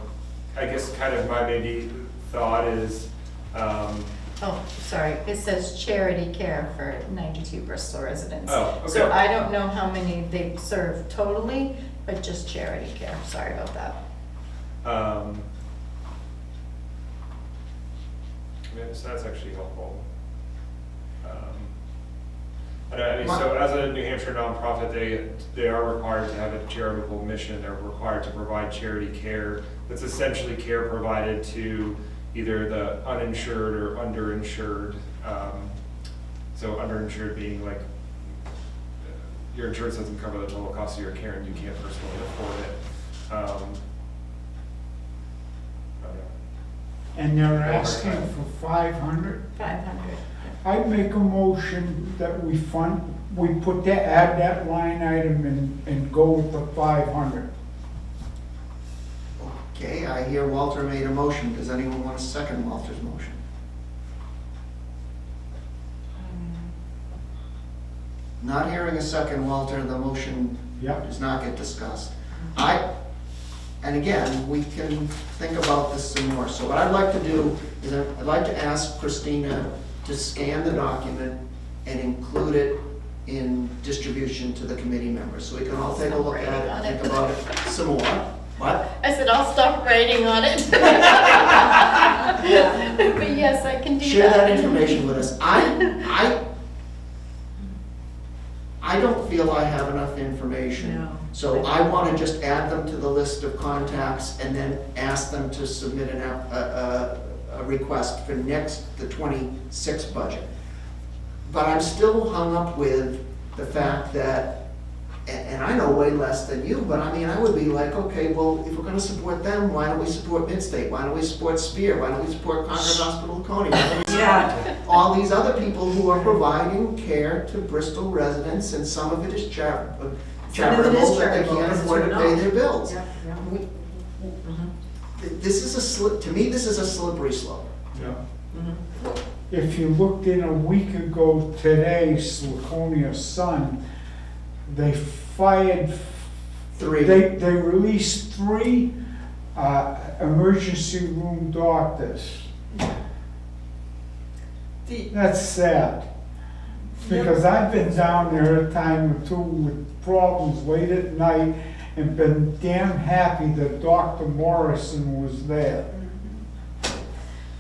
I guess kind of my maybe thought is, Oh, sorry, it says charity care for 92 Bristol residents. Oh, okay. So I don't know how many they serve totally, but just charity care, sorry about that. yeah, so that's actually helpful. I mean, so as a New Hampshire nonprofit, they are required to have a charitable mission. They're required to provide charity care. That's essentially care provided to either the uninsured or underinsured. So underinsured being like your insurance doesn't cover the total cost of your care and you can't personally afford it. I don't know. And they're asking for 500? 500. I'd make a motion that we put that, add that line item and go with the 500. Okay, I hear Walter made a motion. Does anyone want to second Walter's motion? Not hearing a second, Walter, the motion Yep. does not get discussed. And again, we can think about this some more. So what I'd like to do is I'd like to ask Christina to scan the document and include it in distribution to the committee members. So we can all take a look at it and think about it some more. What? I said, I'll stop writing on it. But yes, I can do that. Share that information with us. I don't feel I have enough information. No. So I want to just add them to the list of contacts and then ask them to submit a request for the 26 budget. But I'm still hung up with the fact that, and I know way less than you, but I mean, I would be like, okay, well, if we're gonna support them, why don't we support Midstate? Why don't we support Spear? Why don't we support Concord Hospital Coney? Why don't we support all these other people who are providing care to Bristol residents, and some of it is charitable, that they charitable, can't because it's afford to written pay off. their bills. Yeah, yeah. This is to me, this is a slippery slope. Yeah. If you looked in a week ago today, Laconia Sun, they fired, 3. they released 3 emergency room doctors. That's sad. Because I've been down there a time or two with problems late at night and been damn happy that Dr. Morrison was there.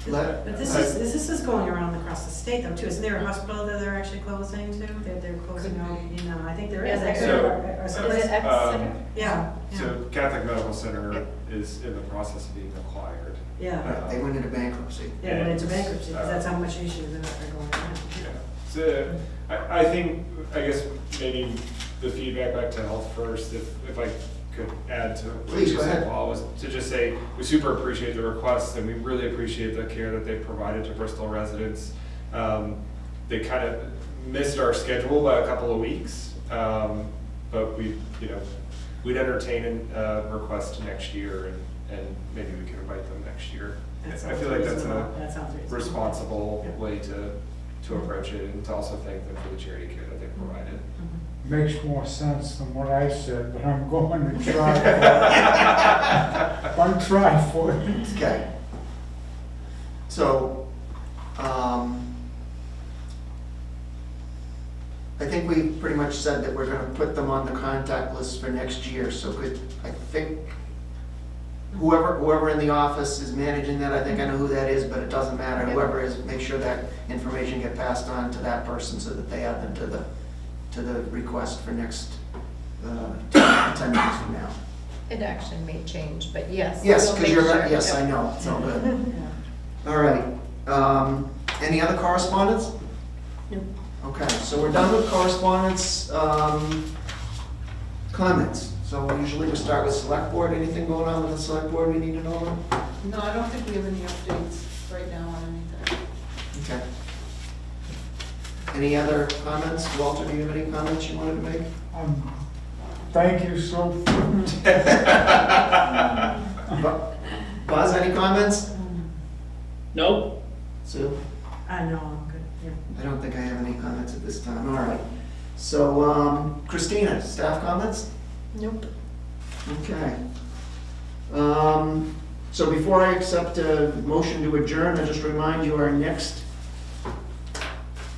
But this is going around across the state though too. Isn't there a hospital that they're actually closing too? They're closing out, you know, I think there is. Yeah, actually, there is. or Is it someplace- X Center? Yeah, yeah, So Catholic Medical Center Yep. is in the process of being acquired. yeah. They went into bankruptcy. Yeah, went into bankruptcy, because that's Uh, how much issues that are going on. Yeah. So I think, I guess maybe the feedback back to Health First, if I could add to what Please, you go said, ahead. Paul, was to just say, we super appreciate the requests and we really appreciate the care that they've provided to Bristol residents. They kind of missed our schedule by a couple of weeks, but we'd entertain a request next year and maybe we can invite them next year. That I sounds feel like that's reasonable. a That sounds reasonable. responsible Yeah. way to approach it and to also thank them for the charity care that they've provided. Makes more sense than what I said, but I'm going to try for it. I'm trying for it. Okay. So, I think we pretty much said that we're gonna put them on the contact list for next year, so I think whoever in the office is managing that, I think I know who that is, but it doesn't matter, whoever is, make sure that information get passed on to that person so that they add them to the request for next, 10 minutes from now. It actually may change, but yes. Yes, we'll because make you're, sure. yes, Yep. I know, it's all good. All right, any other correspondence? Nope. Okay, so we're done with correspondence, comments. So usually we start with select board, anything going on with the select board we need to know about? No, I don't think we have any updates right now on anything. Okay. Any other comments? Walter, do you have any comments you wanted to make? Thank you, Sue. Buzz, any comments? Nope. Sue? I know, I'm good, yeah. I don't think I have any comments at this time, all right. So, Christina, staff comments? Nope. Okay. So before I accept a motion to adjourn, I just remind you our next,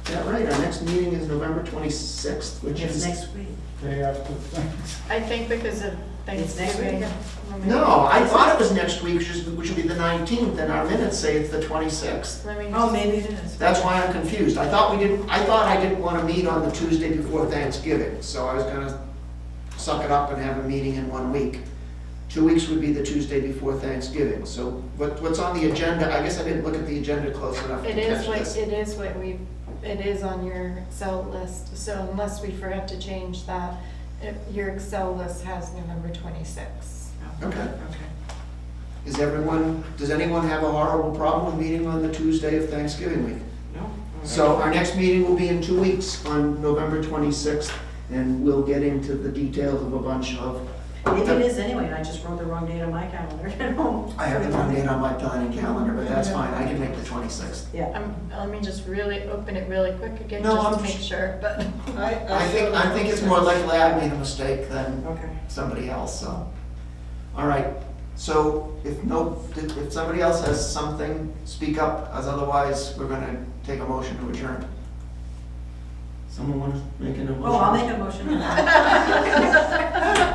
is that right? Our next meeting is November 26th, which It's is... next week. Day after things. I think because of It's next week. Thanksgiving. No, I thought it was next week, which would be the 19th, and our minutes say it's the 26th. Let me Oh, just- maybe it is. That's why I'm confused. I thought I didn't want to meet on the Tuesday before Thanksgiving, so I was gonna suck it up and have a meeting in 1 week. 2 weeks would be the Tuesday before Thanksgiving, so what's on the agenda? I guess I didn't look at the agenda close enough to It is catch what, this. it is on your Excel list, so unless we forgot to change that, your Excel list has November 26th. Okay. Okay. Does anyone have a horrible problem with meeting on the Tuesday of Thanksgiving week? No? So our next meeting will be in 2 weeks on November 26th, and we'll get into the details of a bunch of... Maybe it is anyway, and I just wrote the wrong date on my calendar. I have the wrong date on my planning calendar, but that's fine, I can make the 26th. Yeah. Let me just really open it really quick again, No, just to I'm- make sure, but. I think it's more likely I made a mistake than Okay. somebody else, so. All right, so if somebody else has something, speak up, as otherwise we're gonna take a motion to adjourn. Someone want to make a motion? Oh, I'll make a motion.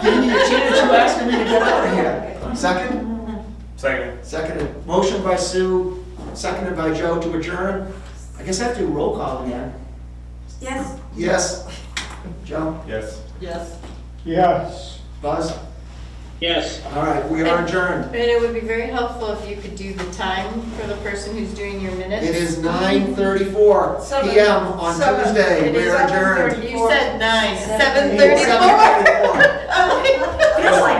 Give me a chance, you asking me to get out of here. Second? Second. Seconded. Motion by Sue, seconded by Joe to adjourn. I guess I have to do roll call again. Yes. Yes. Joe? Yes. Yes. Yes. Buzz? Yes. All right, we are adjourned. And it would be very helpful if you could do the time for the person who's doing your minutes. It is 9:34 PM on Tuesday. It We is are adjourned. 7:30. You said 9, 7:34. 7:34. 7:34. Feels like